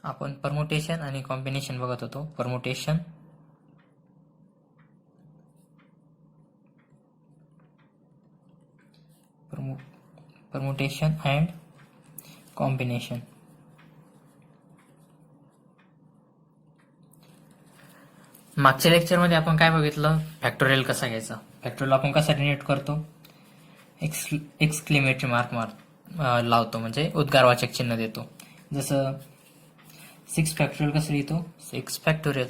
आपण परमुटेशन आणि कॉम्बिनेशन बघत होतो. Permutation and combination. मागच्या लेक्चरमध्ये आपण काय बघितलं, फॅक्टोरियल कसा घ्यायचा. फॅक्टोरियल आपण कसा डिनोट करतो, एक्सक्लेमेटरी मार्क लावतो, म्हणजे उद्गारवाचक चिन्ह देतो. जसं 6 फॅक्टोरियल कसं लिहितो, 6 फॅक्टोरियल.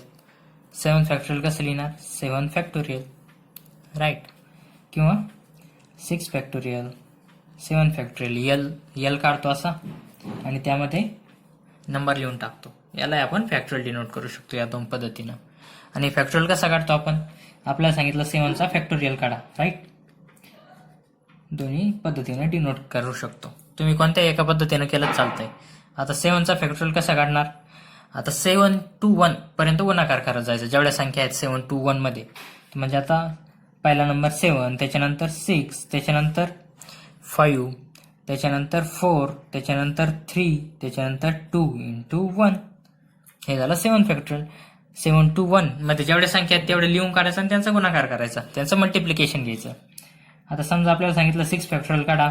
7 फॅक्टोरियल कसं लिहिणार, 7 फॅक्टोरियल, राईट. किंवा 6 फॅक्टोरियल, 7 फॅक्टोरियल, यल काढतो असा आणि त्यामध्ये नंबर लिहून टाकतो. याला आपण फॅक्टोरियल डिनोट करू शकतो या 2 पद्धतीनं. आणि फॅक्टोरियल कसा काढतो आपण, आपल्याला सांगितलं 7चा फॅक्टोरियल काढा, राईट. दोन्ही पद्धतीने डिनोट करू शकतो. तुम्ही कोणत्याही एका पद्धतीनं केलं चालतंय. आता 7चा फॅक्टोरियल कसा काढणार, आता 7 to 1 पर्यंत गुणाकार करत जायचं. जेवढ्या संख्या आहेत 7 to 1 मध्ये, म्हणजे आता पहिला नंबर 7, त्याच्यानंतर 6, त्याच्यानंतर 5, त्याच्यानंतर 4, त्याच्यानंतर 3, त्याच्यानंतर 2 into 1. हे झालं 7 फॅक्टोरियल. 7 to 1 मध्ये जेवढ्या संख्या आहेत तेवढे लिहून काढायचं आणि त्यांचा गुणाकार करायचा, त्यांचं मल्टिप्लिकेशन घ्यायचं. आता समजा आपल्याला सांगितलं 6 फॅक्टोरियल काढा.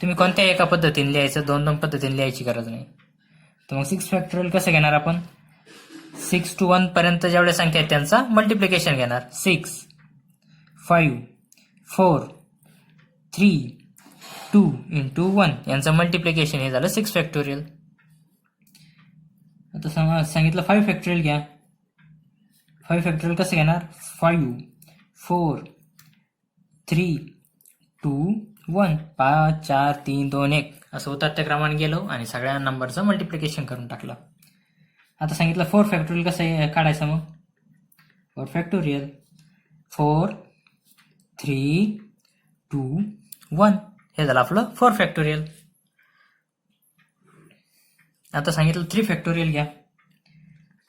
तुम्ही कोणत्याही एका पद्धतीने लिहायचं, 2 पद्धतीने लिहायची गरज नाही. तर मग 6 फॅक्टोरियल कसं घेणार आपण, 6 to 1 पर्यंत जेवढ्या संख्या आहेत त्यांचा मल्टिप्लिकेशन घेणार. 6, 5, 4, 3, 2 into 1 यांचं मल्टिप्लिकेशन हे झालं 6 फॅक्टोरियल. आता सांगितलं 5 फॅक्टोरियल घ्या. 5 फॅक्टोरियल कसं घेणार, 5, 4, 3, 2, 1. 5, 4, 3, 2, 1 असं उतरत्या क्रमाने गेलो आणि सगळ्या नंबरचं मल्टिप्लिकेशन करून टाकलं. आता सांगितलं 4 फॅक्टोरियल कसं काढायचं, मग 4 फॅक्टोरियल, 4, 3, 2, 1 हे झालं आपलं 4 फॅक्टोरियल. आता सांगितलं 3 फॅक्टोरियल घ्या.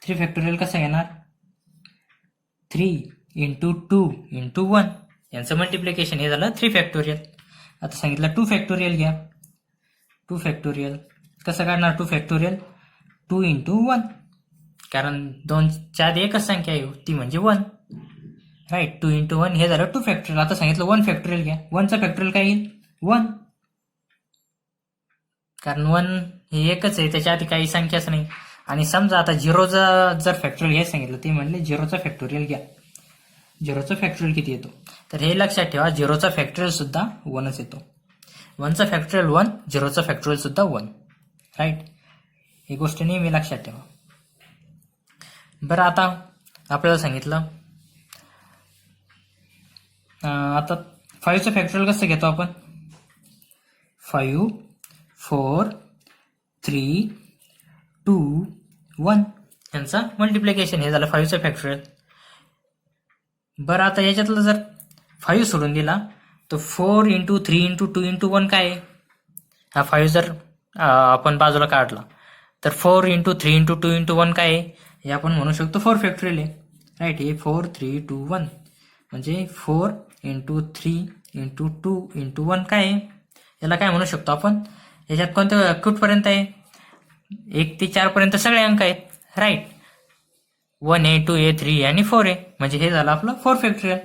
3 फॅक्टोरियल कसं घेणार, 3 into 2 into 1 यांचं मल्टिप्लिकेशन हे झालं 3 फॅक्टोरियल. आता सांगितलं 2 फॅक्टोरियल घ्या. 2 फॅक्टोरियल कसं काढणार, 2 फॅक्टोरियल 2 into 1, कारण 2च्या आधी एकच संख्या आहे ती म्हणजे 1, राईट. 2 into 1 हे झालं 2 फॅक्टोरियल. आता सांगितलं 1 फॅक्टोरियल घ्या. 1चा फॅक्टोरियल काय येईल, 1, कारण 1 हे एकच आहे, त्याच्या आधी काही संख्याच नाही. आणि समजा आता 0चा जर फॅक्टोरियल घ्यायचं सांगितलं, ते म्हणले 0चा फॅक्टोरियल घ्या. 0चा फॅक्टोरियल किती येतो, तर हे लक्षात ठेवा, 0चा फॅक्टोरियल सुद्धा 1च येतो. 1चा फॅक्टोरियल 1, 0चा फॅक्टोरियल सुद्धा 1, राईट. ही गोष्ट नेहमी लक्षात ठेवा. बरं, आता आपल्याला सांगितलं आता 5चं फॅक्टोरियल कसं घेतो आपण, 5, 4, 3, 2, 1 यांचं मल्टिप्लिकेशन हे झालं 5चं फॅक्टोरियल. बरं, आता याच्यातलं जर 5 सोडून दिला तर 4 into 3 into 2 into 1 काय आहे, हा 5 जर आपण बाजूला काढला तर 4 into 3 into 2 into 1 काय आहे, हे आपण म्हणू शकतो 4 फॅक्टोरियल आहे, राईट. हे 4, 3, 2, 1 म्हणजे 4 into 3 into 2 into 1 काय आहे, याला काय म्हणू शकतो आपण. याच्यात कोणत्या कुठपर्यंत आहे, 1 ते 4 पर्यंत सगळे अंक आहेत, राईट. 1 आहे, 2 आहे, 3 आहे आणि 4 आहे, म्हणजे हे झालं आपलं 4 फॅक्टोरियल.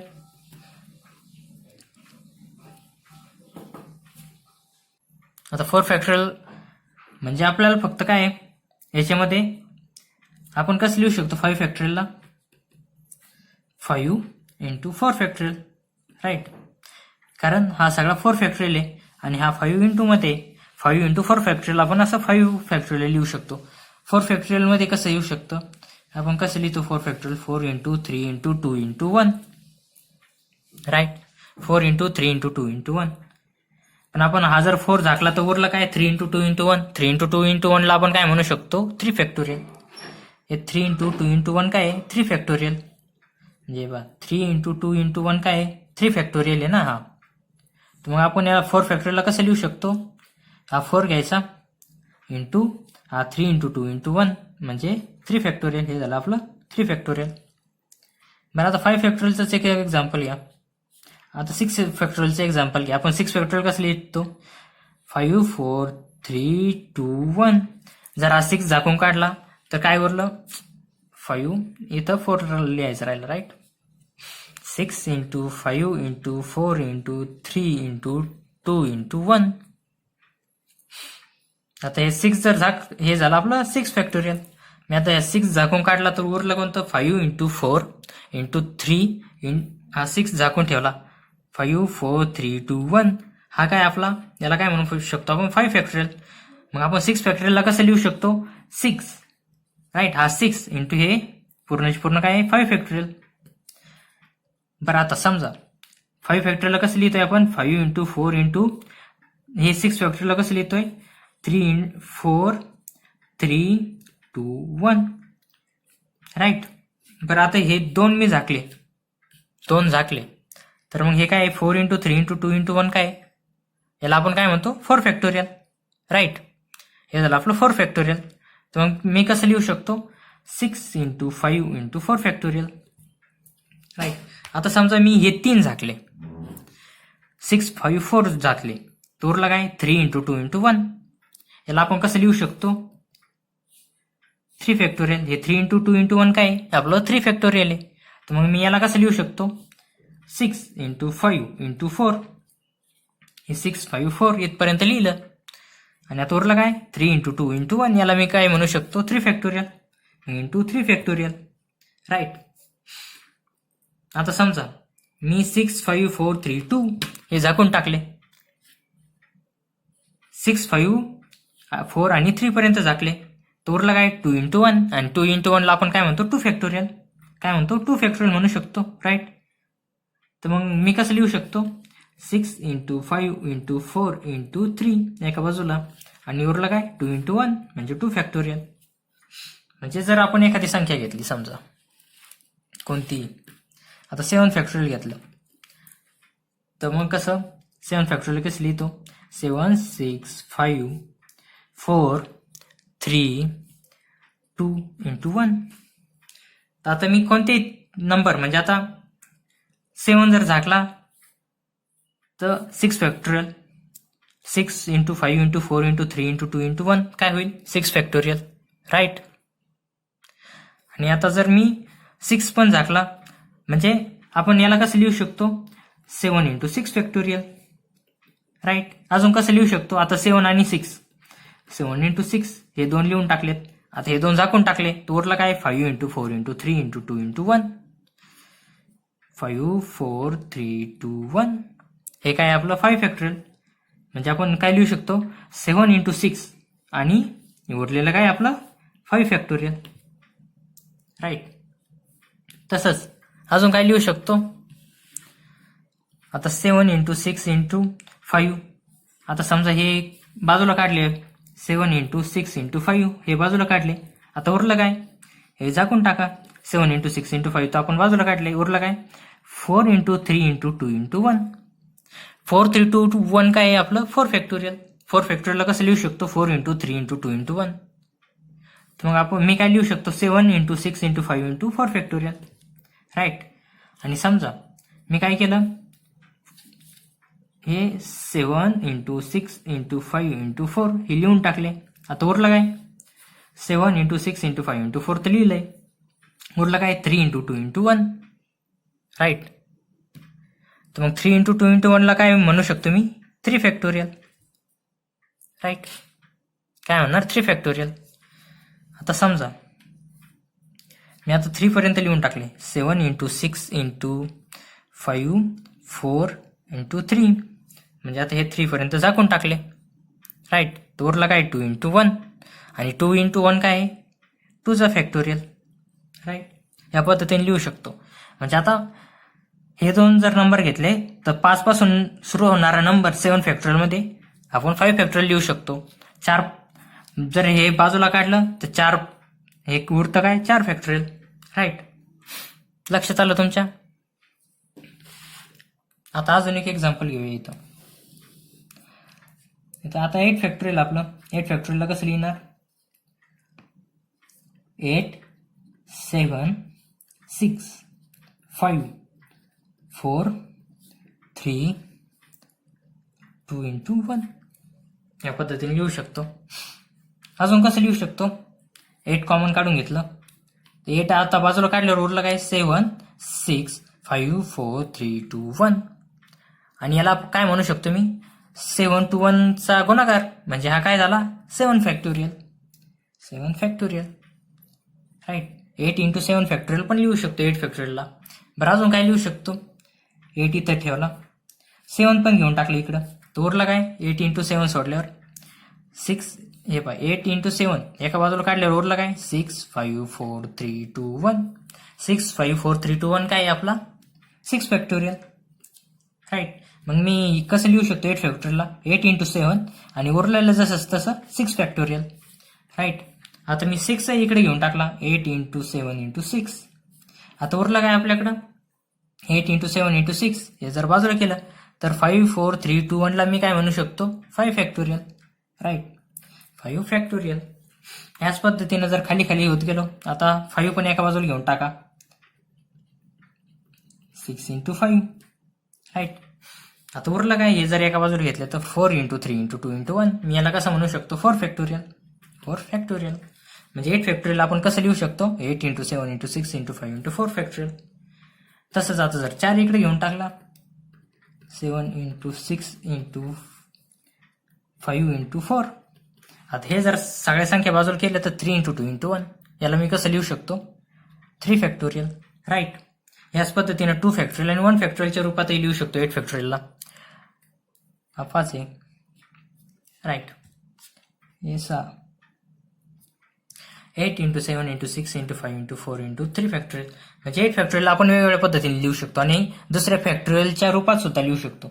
आता 4 फॅक्टोरियल म्हणजे आपल्याला फक्त काय आहे, याच्यामध्ये आपण कसं लिहू शकतो 5 फॅक्टोरियलला, 5 into 4 फॅक्टोरियल, राईट. कारण हा सगळा 4 फॅक्टोरियल आहे आणि हा 5 into मध्ये 5 into 4 फॅक्टोरियल आपण असं 5 फॅक्टोरियल लिहू शकतो. 4 फॅक्टोरियल मध्ये कसं येऊ शकतं, आपण कसं लिहितो 4 factorial, 4 into 3 into 2 into 1, right. 4 into 3 into 2 into 1. पण आपण हा जर 4 झाकला तर उरला काय, 3 into 2 into 1. 3 into 2 into 1 ला आपण काय म्हणू शकतो, 3 फॅक्टोरियल. हे 3 into 2 into 1 काय आहे, 3 फॅक्टोरियल. म्हणजे बघा 3 into 2 into 1 काय आहे, 3 फॅक्टोरियल आहे ना हा. तर मग आपण या 4 फॅक्टोरियलला कसं लिहू शकतो, हा 4 घ्यायचा इंटू हा 3 into 2 into 1 म्हणजे 3 फॅक्टोरियल, हे झालं आपलं 3 फॅक्टोरियल. बरं, आता 5 फॅक्टोरियलचं एक एक्झाम्पल घ्या. आता 6 फॅक्टोरियलचं एक्झाम्पल घ्या. आपण 6 फॅक्टोरियल कसं लिहितो, 5, 4, 3, 2, 1 जर हा 6 झाकून काढला तर काय उरलं 5, इथं 4 लिहायचं राहिलं, right. 6 into 5 into 4 into 3 into 2 into 1. आता हे 6 जर हे झालं आपलं 6 फॅक्टोरियल. मी आता 6 झाकून काढला तर उरलं कोणतं 5 इंटू 4 इंटू 3 हा 6 झाकून ठेवला 5 4 3 2 1. हा काय आपला याला काय म्हणू शकतो आपण 5 फॅक्टोरियल. मग आपण 6 फॅक्टोरियलला कसं लिहू शकतो 6, राईट. हा 6 इंटू हे पूर्ण काय आहे 5 फॅक्टोरियल. बरं आता समजा 5 फॅक्टोरियलला कसं लिहितोय आपण 5 इंटू 4 इंटू हे 6 फॅक्टोरियलला कसं लिहितोय 3 4 3 2 1, राईट. बरं आता हे 2 मी झाकले तर मग हे काय 4 इंटू 3 इंटू 2 इंटू 1 काय याला आपण काय म्हणतो 4 फॅक्टोरियल, राईट. हे झालं आपलं 4 फॅक्टोरियल. तर मग मी कसं लिहू शकतो 6 इंटू 5 इंटू 4 फॅक्टोरियल, राईट. आता समजा मी हे 3 झाकले 6 5 4 झाकले तर उरला काय 3 इंटू 2 इंटू 1. याला आपण कसं लिहू शकतो 3 फॅक्टोरियल. हे 3 इंटू 2 इंटू 1 काय आपलं 3 फॅक्टोरियल आहे. तर मग मी याला कसं लिहू शकतो 6 इंटू 5 इंटू 4. हे 6 5 4 इथपर्यंत लिहिलं. आणि आता उरलं काय 3 इंटू 2 इंटू 1. याला मी काय म्हणू शकतो 3 फॅक्टोरियल इंटू 3 फॅक्टोरियल, राईट. आता समजा मी 6 5 4 3 2 हे झाकून टाकले 6 5 4 आणि 3 पर्यंत झाकले तर उरला काय 2 इंटू 1. आणि 2 इंटू 1 ला आपण काय म्हणतो 2 फॅक्टोरियल, काय म्हणतो 2 फॅक्टोरियल म्हणू शकतो, राईट. तर मग मी कसं लिहू शकतो 6 इंटू 5 इंटू 4 इंटू 3 एका बाजूला आणि उरला काय 2 इंटू 1 म्हणजे 2 फॅक्टोरियल. म्हणजे जर आपण एखादी संख्या घेतली समजा कोणती आता 7 फॅक्टोरियल घेतलं तर मग कसं 7 फॅक्टोरियल कसं लिहितो 7 6 5 4 3 2 इंटू 1. तर आता मी कोणते नंबर म्हणजे आता 7 जर झाकला तर 6 factorial 6 into 5 into 4 into 3 into 2 into 1 काय होईल 6 फॅक्टोरियल, राईट. आणि आता जर मी 6 पण झाकला म्हणजे आपण याला कसं लिहू शकतो 7 इंटू 6 फॅक्टोरियल, राईट. अजून कसं लिहू शकतो आता 7 आणि 6 7 इंटू 6 हे 2 लिहून टाकलेत. आता हे 2 झाकून टाकले तर उरला काय 5 इंटू 4 इंटू 3 इंटू 2 इंटू 1. 5 4 3 2 1 हे काय आपलं 5 फॅक्टोरियल. म्हणजे आपण काय लिहू शकतो 7 इंटू 6 आणि उरलेलं काय आपलं 5 फॅक्टोरियल, राईट. तसंच अजून काय लिहू शकतो आता 7 इंटू 6 इंटू 5. आता समजा हे बाजूला काढले 7 इंटू 6 इंटू 5 हे बाजूला काढले. आता उरलं काय हे झाकून टाका 7 इंटू 6 इंटू 5 तर आपण बाजूला काढले. उरलं काय 4 इंटू 3 इंटू 2 इंटू 1. 4 3 2 1 काय आहे आपलं 4 फॅक्टोरियल. 4 फॅक्टोरियलला कसं लिहू शकतो 4 इंटू 3 इंटू 2 इंटू 1. तर मग मी काय लिहू शकतो 7 into 6 into 5 into 4 factorial, right. आणि समजा मी काय केलं हे 7 इंटू 6 इंटू 5 इंटू 4 हे लिहून टाकले. आता उरलं काय 7 इंटू 6 इंटू 5 इंटू 4 तर लिहिलंय. उरलं काय 3 इंटू 2 इंटू 1, राईट. तर मग 3 इंटू 2 इंटू 1 ला काय म्हणू शकतो मी 3 फॅक्टोरियल, राईट. काय म्हणणार 3 फॅक्टोरियल. आता समजा मी आता 3 पर्यंत लिहून टाकले 7 इंटू 6 इंटू 5 4 इंटू 3 म्हणजे आता हे 3 पर्यंत झाकून टाकले, राईट. तर उरला काय 2 इंटू 1 आणि 2 इंटू 1 काय आहे 2चा फॅक्टोरियल, राईट. या पद्धतीने लिहू शकतो. म्हणजे आता हे 2 जर नंबर घेतले तर 5 पासून सुरू होणारा नंबर 7 फॅक्टोरियलमध्ये आपण 5 फॅक्टोरियल लिहू शकतो. 4 जर हे बाजूला काढलं तर 4 हे उरतं काय 4 फॅक्टोरियल, राईट. लक्षात आलं तुमच्या. आता अजून एक एक्झाम्पल घेऊया इथं आता 8 फॅक्टोरियल. आपलं 8 फॅक्टोरियलला कसं लिहिणार 8 7 6 5 4 3 2 इंटू 1 या पद्धतीने लिहू शकतो. अजून कसं लिहू शकतो, 8 कॉमन काढून घेतलं, 8 आता बाजूला काढल्यावर उरलं काय, 7 6 5 4 3 2 1. आणि याला काय म्हणू शकतो मी, 7 to 1 चा गुणाकार, म्हणजे हा काय झाला, 7 factorial. 7 factorial, right. 8 into 7 factorial पण लिहू शकतो 8 फॅक्टोरियलला. बरं अजून काय लिहू शकतो, 8 इथं ठेवला, 7 पण घेऊन टाकलं इकडं, तो उरला काय, 8 into 7 सोडल्यावर 6, हे पाय 8 into 7 एका बाजूला काढल्यावर उरला काय, 6 5 4 3 2 1. 6 5 4 3 2 1 काय आपला 6 फॅक्टोरियल, राईट. मग मी कसं लिहू शकतो 8 फॅक्टोरियलला, 8 into 7 आणि उरलेलं जसं तसं 6 फॅक्टोरियल, राईट. आता मी 6 इकडे घेऊन टाकला, 8 into 7 into 6. आता उरला काय आपल्याकडं, 8 into 7 into 6. हे जर बाजूला केलं तर 5 4 3 2 1 ला मी काय म्हणू शकतो, 5 फॅक्टोरियल, राईट. 5 फॅक्टोरियल. याच पद्धतीनं जर खाली खाली होत गेलो, आता 5 पण एका बाजूला घेऊन टाका, 6 into 5, राईट. आता उरलं काय, हे जर एका बाजूला घेतलं तर 4 into 3 into 2 into 1. मी याला कसं म्हणू शकतो, 4 फॅक्टोरियल. 4 फॅक्टोरियल म्हणजे 8 फॅक्टोरियल आपण कसं लिहू शकतो, 8 into 7 into 6 into 5 into 4 factorial. तसंच आता जर 4 इकडे घेऊन टाकला, 7 into 6 into 5 into 4. आता हे जर सगळ्या संख्या बाजूला केल्या तर 3 into 2 into 1. याला मी कसं लिहू शकतो, 3 फॅक्टोरियल, राईट. याच पद्धतीनं 2 फॅक्टोरियल आणि 1 फॅक्टोरियलच्या रूपातही लिहू शकतो 8 फॅक्टोरियलला. हा 5 आहे, राईट. हे 6, 8 into 7 into 6 into 5 into 4 into 3 factorial. म्हणजे 8 फॅक्टोरियल आपण वेगवेगळ्या पद्धतीने लिहू शकतो आणि दुसऱ्या फॅक्टोरियलच्या रूपात सुद्धा लिहू शकतो.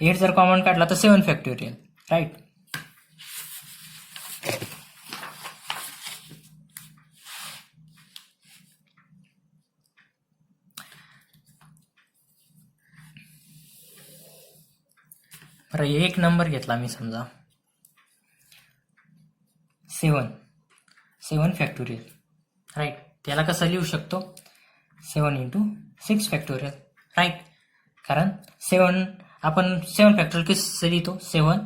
8 जर कॉमन काढला तर 7 फॅक्टोरियल, राईट. बरं, एक नंबर घेतला मी समजा, 7 फॅक्टोरियल, राईट. त्याला कसं लिहू शकतो, 7 into 6 फॅक्टोरियल, राईट. कारण 7 आपण 7 फॅक्टोरियल कसं लिहितो, 7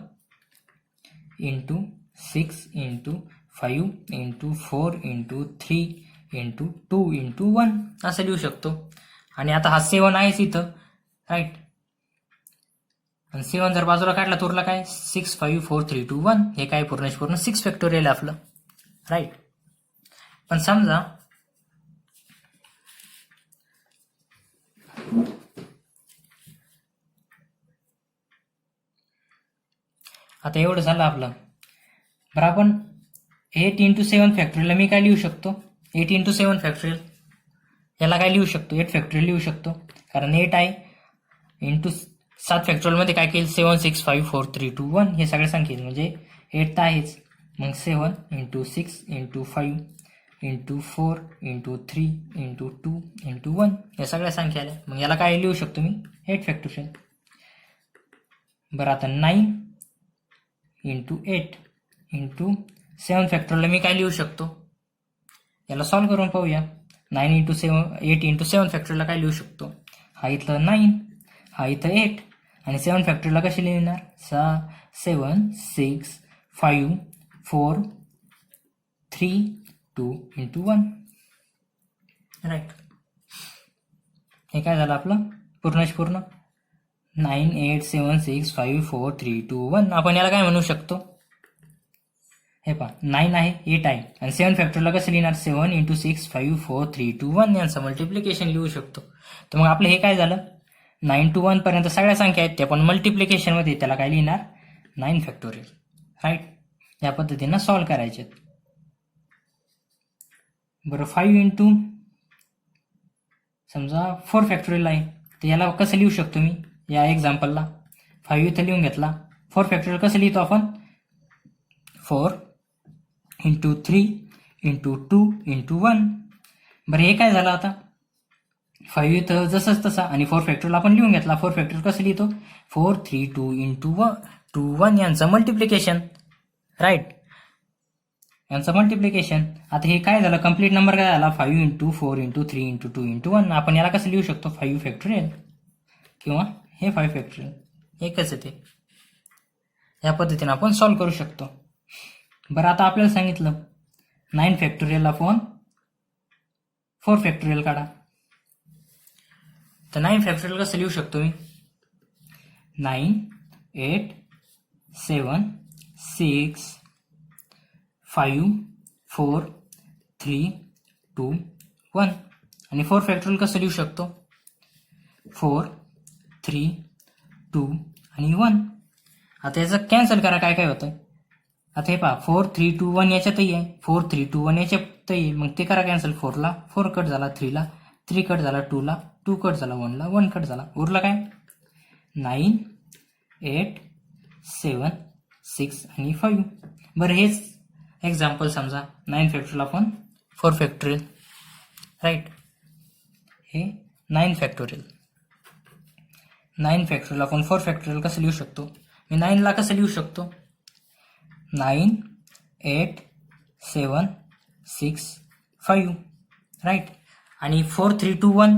into 6 into 5 into 4 into 3 into 2 into 1 असं लिहू शकतो. आणि आता हा 7 आहेच इथं, राईट. आणि 7 जर बाजूला काढला तर उरला काय, 6 5 4 3 2 1. हे काय पूर्ण 6 फॅक्टोरियल आहे आपलं, राईट. पण समजा आता एवढं झालं आपलं. बरं, आपण 8 into 7 फॅक्टोरियलला मी काय लिहू शकतो, 8 into 7 फॅक्टोरियल याला काय लिहू शकतो, 8 फॅक्टोरियल लिहू शकतो. कारण 8 आहे इंटू 7 फॅक्टोरियलमध्ये काय केलं, 7 6 5 4 3 2 1 हे सगळ्या संख्या म्हणजे 8 तर आहेच. मग 7 into 6 into 5 into 4 into 3 into 2 into 1 या सगळ्या संख्या आल्या. मग याला काय लिहू शकतो मी, 8 फॅक्टोरियल. बरं, आता 9 into 8 into 7 फॅक्टोरियलला मी काय लिहू शकतो, याला सॉल्व करून पाहूया. 9 into 7 8 into 7 फॅक्टोरियलला काय लिहू शकतो, हा इथलं 9, हा इथं 8 आणि 7 फॅक्टोरियलला कशी लिहिणार, 7 6 5 4 3 2 into 1, राईट. हे काय झालं आपलं पूर्ण 9 8 7 6 5 4 3 2 1. आपण याला काय म्हणू शकतो, हे पहा 9 आहे 8 आहे आणि 7 फॅक्टोरियलला कसं लिहिणार, 7 into 6 5 4 3 2 1 यांचं मल्टिप्लिकेशन लिहू शकतो. तर मग आपलं हे काय झालं, 9 to 1 पर्यंत सगळ्या संख्या आहेत त्या पण मल्टिप्लिकेशनमध्ये त्याला काय लिहिणार, 9 फॅक्टोरियल, राईट. या पद्धतीनं सॉल्व करायचे. बरं, 5 into समजा 4 फॅक्टोरियल आहे तर याला कसं लिहू शकतो मी, या एक्झाम्पलला 5 इथं लिहून घेतला. 4 फॅक्टोरियल कसं लिहितो आपण, 4 into 3 into 2 into 1. बरं, हे काय झालं आता, 5 इथं जसंच तसा आणि 4 फॅक्टोरियल आपण लिहून घेतला. 4 फॅक्टोरियल कसं लिहितो, 4 3 2 into 2 1 यांचं मल्टिप्लिकेशन, राईट, यांचं मल्टिप्लिकेशन. आता हे काय झालं, कंप्लीट नंबर काय झाला, 5 into 4 into 3 into 2 into 1. आपण याला कसं लिहू शकतो, 5 फॅक्टोरियल किंवा हे 5 फॅक्टोरियल एकच आहे ते. या पद्धतीने आपण सॉल्व करू शकतो. बरं आता आपल्याला सांगितलं 9 फॅक्टोरियल अपॉन 4 फॅक्टोरियल काढा. तर 9 फॅक्टोरियल कसं लिहू शकतो मी? 9, 8, 7, 6, 5, 4, 3, 2, 1. आणि 4 फॅक्टोरियल कसं लिहू शकतो? 4, 3, 2 आणि 1. आता याचं कॅन्सल करा, काय काय होतं. आता हे पहा 4, 3, 2, 1 याच्यातही आहे, 4, 3, 2, 1 याच्यातही आहे. मग ते करा कॅन्सल. 4ला 4 कट झाला, 3ला 3 कट झाला, 2ला 2 कट झाला, 1ला 1 कट झाला. उरला काय? 9, 8, 7, 6 आणि 5. बरं हेच एक्झाम्पल समजा 9 फॅक्टोरियल अपॉन 4 फॅक्टोरियल, राईट. हे 9 फॅक्टोरियल. 9 फॅक्टोरियल अपॉन 4 फॅक्टोरियल कसं लिहू शकतो मी? 9ला कसं लिहू शकतो? 9, 8, 7, 6, 5, राईट. आणि 4, 3, 2, 1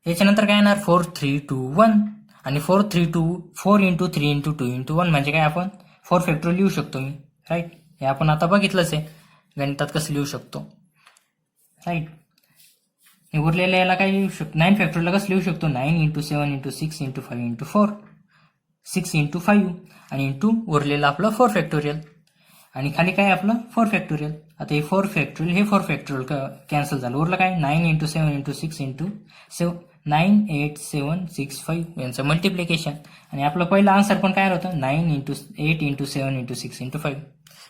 याच्यानंतर काय येणार? 4, 3, 2, 1. आणि 4, 3, 2, 4 इंटू 3 इंटू 2 इंटू 1 म्हणजे काय? आपण 4 फॅक्टोरियल लिहू शकतो मी, राईट. हे आपण आता बघितलंच आहे गणितात कसं लिहू शकतो, राईट. उरलेल्या याला काय लिहू शकतो? 9 फॅक्टोरियलला कसं लिहू शकतो? 9 into 7 into 6 into 5 into 4, 6 into 5 आणि इंटू उरलेलं आपलं 4 फॅक्टोरियल. आणि खाली काय आपलं 4 फॅक्टोरियल. आता हे 4 फॅक्टोरियल हे 4 फॅक्टोरियल कॅन्सल झालं. उरलं काय? 9 इंटू 7 इंटू 6 इंटू 9, 8, 7, 6, 5 यांचं मल्टिप्लिकेशन. आणि आपलं पहिलं आन्सर पण काय होतं? 9 इंटू 8 इंटू 7 इंटू 6 इंटू 5.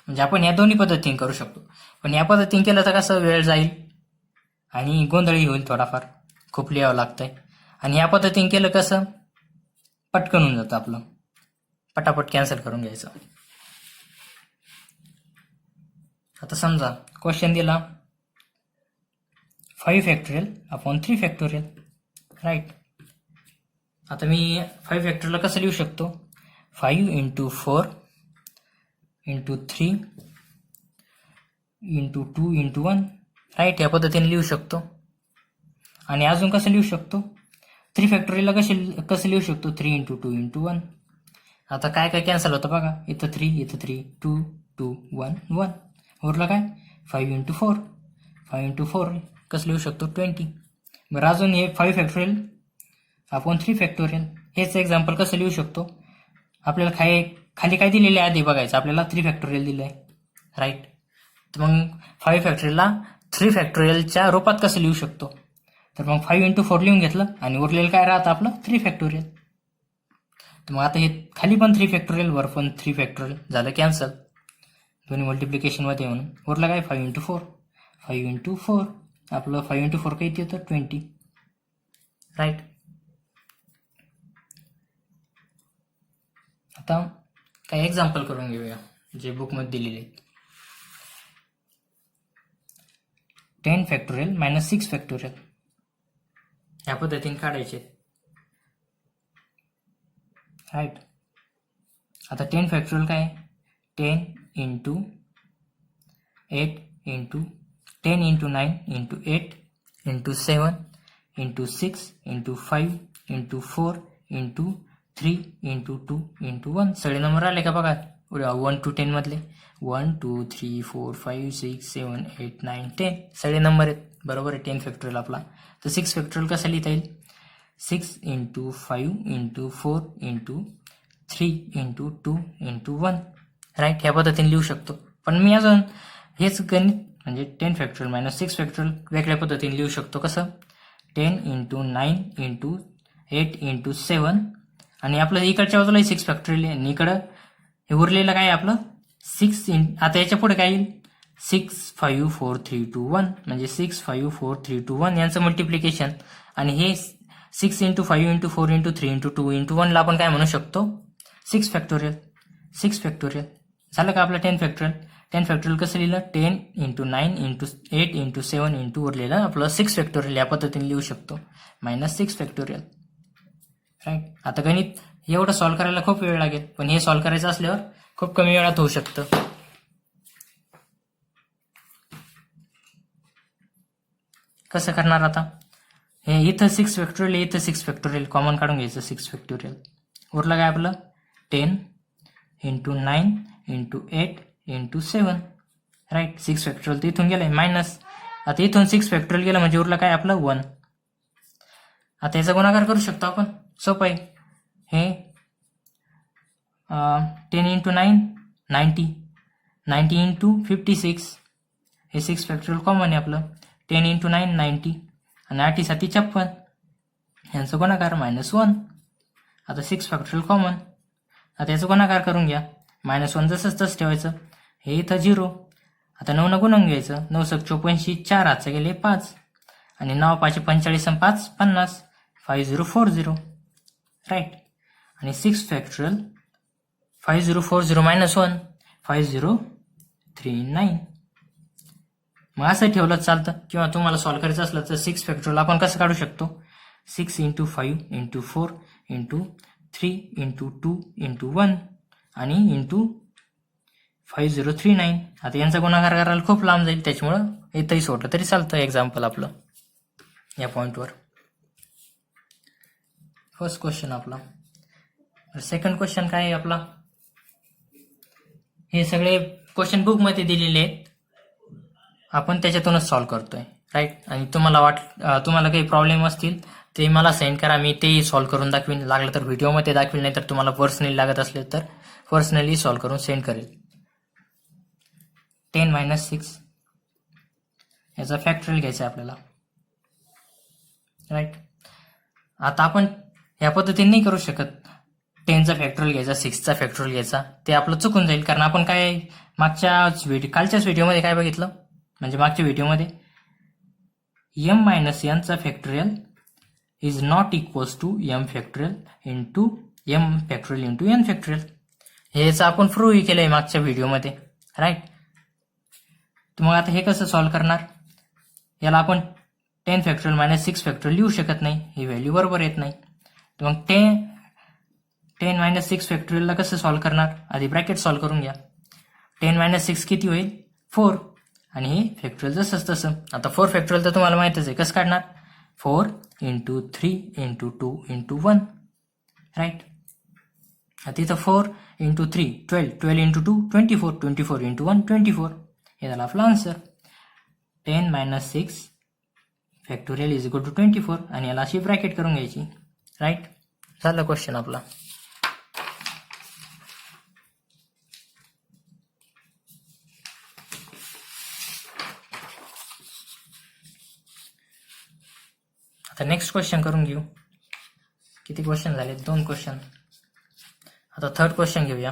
म्हणजे आपण या दोन्ही पद्धतीने करू शकतो. पण या पद्धतीने केलं तर कसं वेळ जाईल आणि गोंधळही होईल थोडाफार, खूप लिहावं लागतंय. आणि या पद्धतीने केलं कसं पटकन होऊन जातं आपलं, पटापट कॅन्सल करून घ्यायचं. आता समजा क्वेश्चन दिला 5 फॅक्टोरियल अपॉन 3 फॅक्टोरियल, राईट. आता मी 5 फॅक्टोरियलला कसं लिहू शकतो? 5 into 4 into 3 into 2 into 1, right. या पद्धतीने लिहू शकतो. आणि अजून कसं लिहू शकतो? 3 फॅक्टोरियलला कसं लिहू शकतो? 3 इंटू 2 इंटू 1. आता काय काय कॅन्सल होतं बघा. इथं 3 इथं 3, 2 2 1 1. उरलं काय? 5 इंटू 4. 5 इंटू 4 कसं लिहू शकतो? 20. बरं अजून हे 5 फॅक्टोरियल आपण 3 फॅक्टोरियल हेच एक्झाम्पल कसं लिहू शकतो? आपल्याला खाली काय दिलेलं आहे आधी बघायचं. आपल्याला 3 फॅक्टोरियल दिलं आहे, राईट. तर मग 5 फॅक्टोरियलला 3 फॅक्टोरियलच्या रूपात कसं लिहू शकतो? तर मग 5 इंटू 4 लिहून घेतलं आणि उरलेलं काय राहतं आपलं? 3 फॅक्टोरियल. तर मग आता हे खाली पण 3 फॅक्टोरियल वर पण 3 फॅक्टोरियल झालं कॅन्सल दोन्ही मल्टिप्लिकेशनमध्ये म्हणून. उरलं काय? 5 इंटू 4. 5 इंटू 4 आपलं 5 इंटू 4 किती होतं? 20, राईट. आता काही एक्झाम्पल करून घेऊया जे बुकमध्ये दिलेले आहेत. 10 फॅक्टोरियल मायनस 6 फॅक्टोरियल या पद्धतीने काढायचे, राईट. आता 10 फॅक्टोरियल काय? 10 into 8 into 10 into 9 into 8 into 7 into 6 into 5 into 4 into 3 into 2 into 1. सगळे नंबर आले का बघा 1 to 10 मधले. 1 2 3 4 5 6 7 8 9 10 सगळे नंबर आहेत, बरोबर आहे. 10 फॅक्टोरियल आपला. तर 6 फॅक्टोरियल कसं लिहिता येईल? 6 into 5 into 4 into 3 into 2 into 1, right. ह्या पद्धतीने लिहू शकतो. पण मी अजून हेच गणित म्हणजे 10 फॅक्टोरियल मायनस 6 फॅक्टोरियल वेगळ्या पद्धतीने लिहू शकतो. कसं? 10 इंटू 9 इंटू 8 इंटू 7 आणि आपलं इकडच्या बाजूलाही 6 फॅक्टोरियल आहे आणि इकडं हे उरलेलं काय आपलं 6 आता याच्या पुढे काय येईल? 6 5 4 3 2 1 म्हणजे 6 5 4 3 2 1 यांचं मल्टिप्लिकेशन. आणि हे 6 into 5 into 4 into 3 into 2 into 1 ला आपण काय म्हणू शकतो? 6 फॅक्टोरियल. 6 फॅक्टोरियल झालं का आपलं 10 फॅक्टोरियल. 10 फॅक्टोरियल कसं लिहिलं? 10 इंटू 9 इंटू 8 इंटू 7 इंटू उरलेलं आपलं 6 फॅक्टोरियल या पद्धतीने लिहू शकतो. Minus 6 factorial, right. आता गणित एवढं सॉल्व्ह करायला खूप वेळ लागेल, पण हे सॉल्व्ह करायचं असल्यावर खूप कमी वेळात होऊ शकतं. कसं करणार आता? हे इथं 6 फॅक्टोरियल इथं 6 फॅक्टोरियल कॉमन काढून घ्यायचं. 6 फॅक्टोरियल उरलं काय आपलं? 10 into 9 into 8 into 7, right. 6 factorial तर इथून गेलं मायनस. आता इथून 6 फॅक्टोरियल गेलं म्हणजे उरलं काय आपलं 1. आता याचा गुणाकार करू शकतो आपण, सोपं आहे. हे 10 इंटू 9 90, 90 इंटू 56, हे 6 फॅक्टोरियल कॉमन आहे आपलं. 10 इंटू 9 90 आणि 8 7 56, यांचा गुणाकार -1. आता 6 फॅक्टोरियल कॉमन. आता याचा गुणाकार करून घ्या. -1 जसंच तसं ठेवायचं. हे इथं 0. आता 9 न गुणून घ्यायचं. 9 × 54, 4 हातचं गेले 5 आणि 9 5 45 आणि 5 50, 5040, राईट. आणि 6 फॅक्टोरियल 5040 -1 5039. मग असं ठेवलं चालतं. किंवा तुम्हाला सॉल्व्ह करायचं असलं तर 6 फॅक्टोरियल आपण कसं काढू शकतो, 6 into 5 into 4 into 3 into 2 into 1 आणि इंटू 5039. आता यांचा गुणाकार करायला खूप लांब जाईल, त्याच्यामुळं इथंही सोडलं तरी चालतं एक्झाम्पल आपलं या पॉईंटवर. फर्स्ट क्वेश्चन आपला. सेकंड क्वेश्चन काय आहे आपला, हे सगळे क्वेश्चन बुकमध्ये दिलेले आहेत, आपण त्याच्यातूनच सॉल्व्ह करतोय, राईट. आणि तुम्हाला काही प्रॉब्लेम असतील ते मला सेंड करा, मी तेही सॉल्व्ह करून दाखवीन. लागलं तर व्हिडिओमध्ये दाखवीन, नाही तर तुम्हाला पर्सनली लागत असले तर पर्सनली सॉल्व्ह करून सेंड करेल. 10 - 6 याचा फॅक्टोरियल घ्यायचा आहे आपल्याला, राईट. आता आपण ह्या पद्धतीने नाही करू शकत. 10चा फॅक्टोरियल घ्यायचा, 6चा फॅक्टोरियल घ्यायचा, ते आपलं चुकून जाईल. कारण आपण काय कालच्याच व्हिडिओमध्ये काय बघितलं, म्हणजे मागच्या व्हिडिओमध्ये m - nचा factorial is not equals to m factorial into m factorial into n factorial. हेच आपण प्रूव्ह केलंय मागच्या व्हिडिओमध्ये, राईट. तर मग आता हे कसं सॉल्व्ह करणार, याला आपण 10 फॅक्टोरियल - 6 फॅक्टोरियल लिहू शकत नाही, ही व्हॅल्यू बरोबर येत नाही. तर मग 10 - 6 फॅक्टोरियलला कसं सॉल्व्ह करणार, आधी ब्रॅकेट सॉल्व्ह करून घ्या. 10 - 6 किती होईल 4, आणि हे फॅक्टोरियल जसंच तसं. आता 4 फॅक्टोरियल तर तुम्हाला माहितच आहे, कसं काढणार, 4 इंटू 3 इंटू 2 इंटू 1, राईट. आता इथं 4 इंटू 3 12, 12 इंटू 2 24, 24 इंटू 1 24, हे झालं आपलं answer. 10 - 6 factorial is equal to 24, आणि याला अशी ब्रॅकेट करून घ्यायची, राईट. झालं क्वेश्चन आपला. आता नेक्स्ट क्वेश्चन करून घेऊ. किती क्वेश्चन झाले, 2 क्वेश्चन. आता थर्ड क्वेश्चन घेऊया.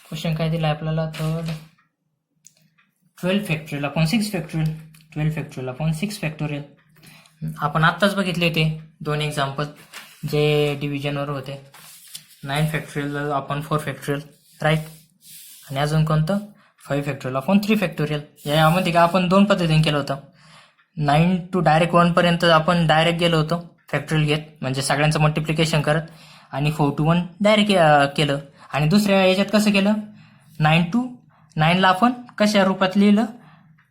क्वेश्चन काय दिला आपल्याला, third. 12 factorial upon 6 factorial, 12 factorial upon 6 factorial. आपण आत्ताच बघितले होते 2 एक्झाम्पल जे डिव्हिजनवर होते. 9 फॅक्टोरियल अपॉन 4 फॅक्टोरियल, राईट. आणि अजून कोणतं, 5 फॅक्टोरियल अपॉन 3 फॅक्टोरियल. यामध्ये का आपण 2 पद्धतीने केलं होतं. 9 टू डायरेक्ट 1 पर्यंत आपण डायरेक्ट गेलो होतो फॅक्टोरियल घेत, म्हणजे सगळ्यांचं मल्टिप्लिकेशन करत, आणि 4 to 1 डायरेक्ट केलं. आणि दुसऱ्या याच्यात कसं केलं, 9 to 9ला आपण कशा रूपात लिहिलं,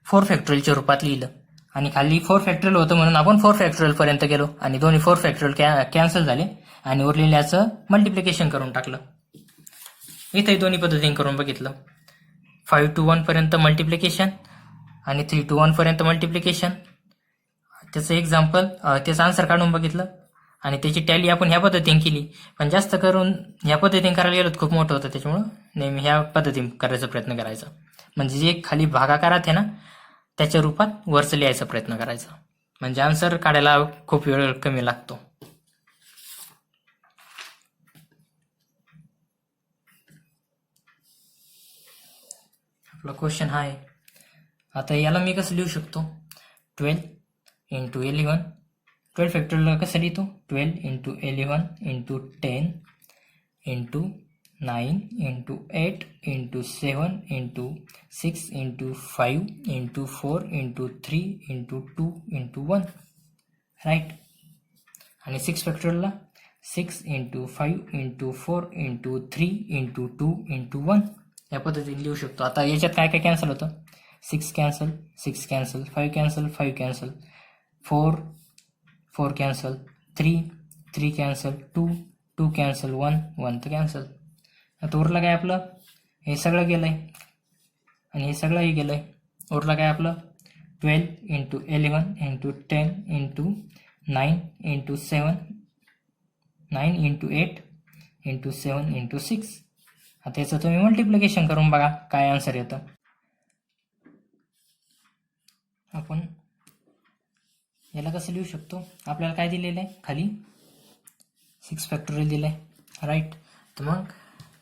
4 फॅक्टोरियलच्या रूपात लिहिलं, आणि खाली 4 फॅक्टोरियल होतं म्हणून आपण 4 फॅक्टोरियल पर्यंत गेलो, आणि दोन्ही 4 फॅक्टोरियल कॅन्सल झाले आणि उरलेल्याचं मल्टिप्लिकेशन करून टाकलं. इथंही दोन्ही पद्धतीने करून बघितलं. 5 to 1 पर्यंत मल्टिप्लिकेशन आणि 3 to 1 पर्यंत मल्टिप्लिकेशन. त्याचं एक्झाम्पल, त्याचं आन्सर काढून बघितलं, आणि त्याची टॅली आपण ह्या पद्धतीने केली. पण जास्त करून ह्या पद्धतीने करायला गेलो खूप मोठं होतं, त्याच्यामुळं नेहमी ह्या पद्धतीने करायचा प्रयत्न करायचा. म्हणजे जे खाली भागाकारात आहे ना, त्याच्या रूपात वरचं लिहायचा प्रयत्न करायचा, म्हणजे आन्सर काढायला खूप वेळ कमी लागतो. आपला क्वेश्चन हा आहे. आता याला मी कसं लिहू शकतो, 12 इंटू 11, 12 फॅक्टोरियल कसं लिहितो, 12 into 11 into 10 into 9 into 8 into 7 into 6 into 5 into 4 into 3 into 2 into 1, right. आणि 6 फॅक्टोरियलला 6 into 5 into 4 into 3 into 2 into 1 या पद्धतीने लिहू शकतो. आता याच्यात काय काय कॅन्सल होतं, 6 cancel, 6 cancel, 5 cancel, 5 cancel, 4 cancel, 3 cancel, 2 2 cancel, 1 1 तर कॅन्सल. आता उरलं काय आपलं, हे सगळं गेलं आहे आणि हे सगळंही गेलं आहे. उरलं काय आपलं 12 into 11 into 10 into 9 into 7, 9 into 8 into 7 into 6. आता याचं तुम्ही मल्टिप्लिकेशन करून बघा काय आन्सर येतं. आपण याला कसं लिहू शकतो, आपल्याला काय दिलेलं आहे खाली 6 फॅक्टोरियल दिलं आहे, राईट. तर मग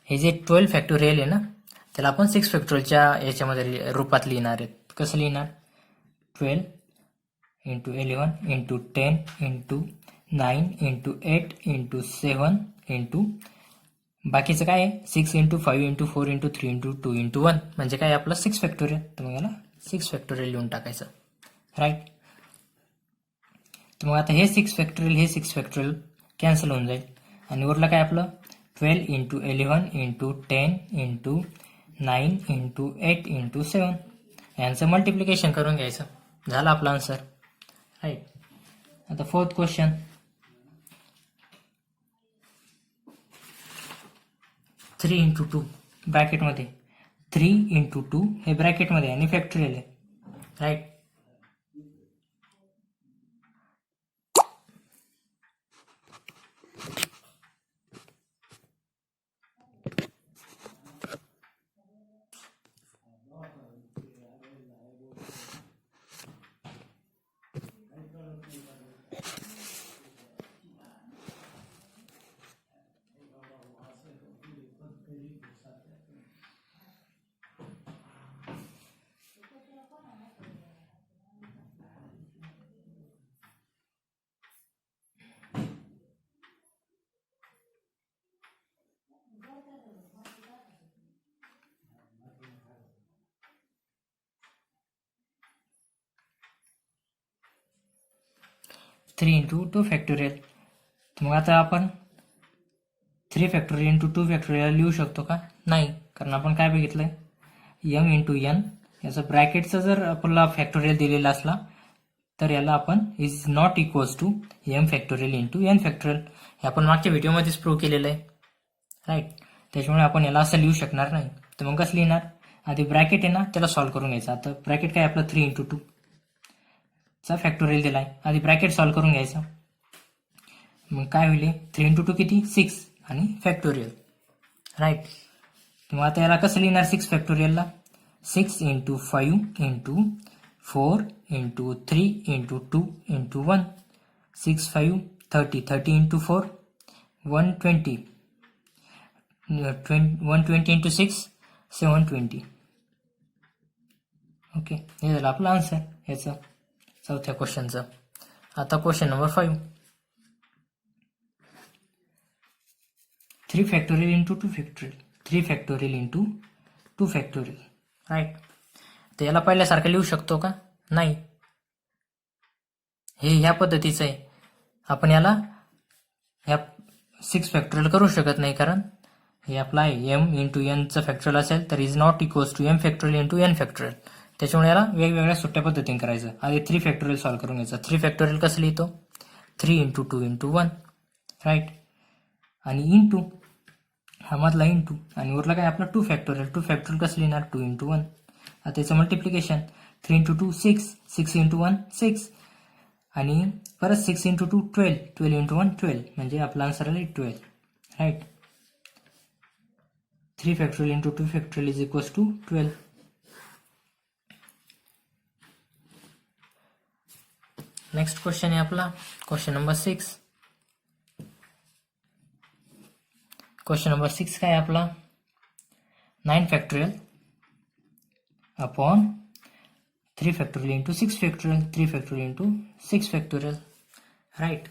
हे जे 12 फॅक्टोरियल आहे ना, त्याला आपण 6 फॅक्टोरियलच्या याच्यामध्ये रूपात लिहिणार आहेत. कसं लिहिणार, 12 into 11 into 10 into 9 into 8 into 7 into बाकीचं काय आहे 6 into 5 into 4 into 3 into 2 into 1, म्हणजे काय आपलं 6 फॅक्टोरियल. तर मग याला 6 फॅक्टोरियल लिहून टाकायचं, राईट. तर मग आता हे 6 फॅक्टोरियल हे 6 फॅक्टोरियल कॅन्सल होऊन जाईल आणि उरलं काय आपलं 12 into 11 into 10 into 9 into 8 into 7. यांचं मल्टिप्लिकेशन करून घ्यायचं, झालं आपला आन्सर, राईट. आता 4th क्वेश्चन, 3 इंटू 2 ब्रॅकेटमध्ये, 3 इंटू 2 हे ब्रॅकेटमध्ये आणि फॅक्टोरियल आहे, राईट. Three into 2 factorial. मग आता आपण 3 फॅक्टोरियल इंटू 2 फॅक्टोरियल लिहू शकतो का, नाही, कारण आपण काय बघितलंय m इंटू n याचं ब्रॅकेटचं जर आपल्याला फॅक्टोरियल दिलेला असला तर याला आपण is not equals to m factorial into n factorial, हे आपण मागच्या व्हिडिओमध्येच प्रूव्ह केलेलं आहे, राईट. त्याच्यामुळे आपण याला असं लिहू शकणार नाही. तर मग कसं लिहिणार, आधी ब्रॅकेट आहे ना त्याला सॉल्व्ह करून घ्यायचं. आता ब्रॅकेट काय आपलं 3 इंटू 2 चा फॅक्टोरियल दिलाय, आधी ब्रॅकेट सॉल्व्ह करून घ्यायचं. मग काय होईल 3 इंटू 2 किती 6 आणि फॅक्टोरियल, राईट. मग आता याला कसं लिहिणार 6 फॅक्टोरियलला, 6 into 5 into 4 into 3 into 2 into 1, 6 5 30, 30 into 4 120, 120 into 6 720. Okay, हे झालं आपलं आन्सर याचं चौथ्या क्वेश्चनचं. आता question number 5, 3 factorial into 2 factorial, 3 factorial into 2 factorial, right. तर याला पहिल्यासारखं लिहू शकतो का, नाही. हे ह्या पद्धतीचं आहे, आपण याला ह्या 6 फॅक्टोरियल करू शकत नाही, कारण हे आपलं आहे m इंटू nचं फॅक्टोरियल असेल तर is not equals to m factorial into n factorial. त्याच्यामुळे याला वेगवेगळ्या सुट्ट्या पद्धतीने करायचं. आधी 3 फॅक्टोरियल सॉल्व्ह करून घ्यायचं. 3 फॅक्टोरियल कसं लिहितो 3 इंटू 2 इंटू 1, राईट. आणि इंटू हा मधला इंटू आणि उरला काय आपला 2 फॅक्टोरियल, 2 फॅक्टोरियल कसं लिहिणार 2 इंटू 1. आता त्याचं मल्टिप्लिकेशन 3 इंटू 2 6, 6 इंटू 1 6 आणि परत 6 इंटू 2 12, 12 इंटू 1 12, म्हणजे आपला आन्सर आला 12, right. 3 factorial into 2 factorial is equals to 12. Next question आहे आपला क्वेश्चन नंबर 6. क्वेश्चन नंबर 6 काय आपला 9 factorial upon 3 factorial into 6 factorial, 3 factorial into 6 factorial, right.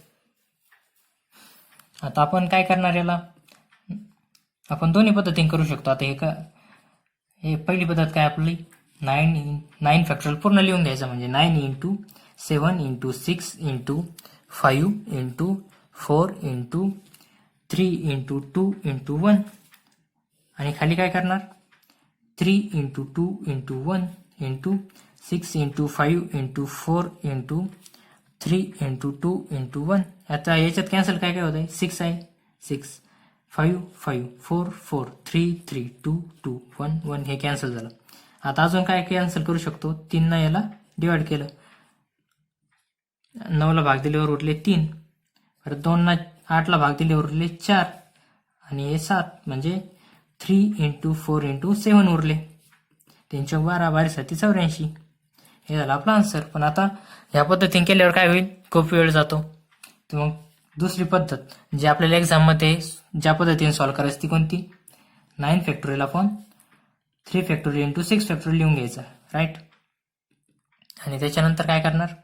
आता आपण काय करणार याला, आपण दोन्ही पद्धतीने करू शकतो. आता हे पहिली पद्धत काय आपली 9 फॅक्टोरियल पूर्ण लिहून घ्यायचं, म्हणजे 9 into 7 into 6 into 5 into 4 into 3 into 2 into 1 आणि खाली काय करणार 3 into 2 into 1 into 6 into 5 into 4 into 3 into 2 into 1. आता याच्यात कॅन्सल काय काय होत आहे 6 आहे, 6 5 5 4 4 3 3 2 2 1 1 हे कॅन्सल झालं. आता अजून काय कॅन्सल करू शकतो, 3 ना याला डिवाइड केलं, 9 ला भाग दिल्यावर उरले 3, परत 2 ना 8 ला भाग दिल्यावर उरले 4 आणि हे 7 म्हणजे 3 × 4 × 7 उरले. 3 × 12 12 7 84. हे झालं आपला आन्सर. पण आता ह्या पद्धतीने केल्यावर काय होईल, खूप वेळ जातो. तर मग दुसरी पद्धत जी आपल्याला एक्झाममध्ये ज्या पद्धतीने सॉल्व्ह करायची ती कोणती, 9 फॅक्टोरियल आपण 3 फॅक्टोरियल × 6 फॅक्टोरियल लिहून घ्यायचं, राईट. आणि त्याच्यानंतर काय करणार,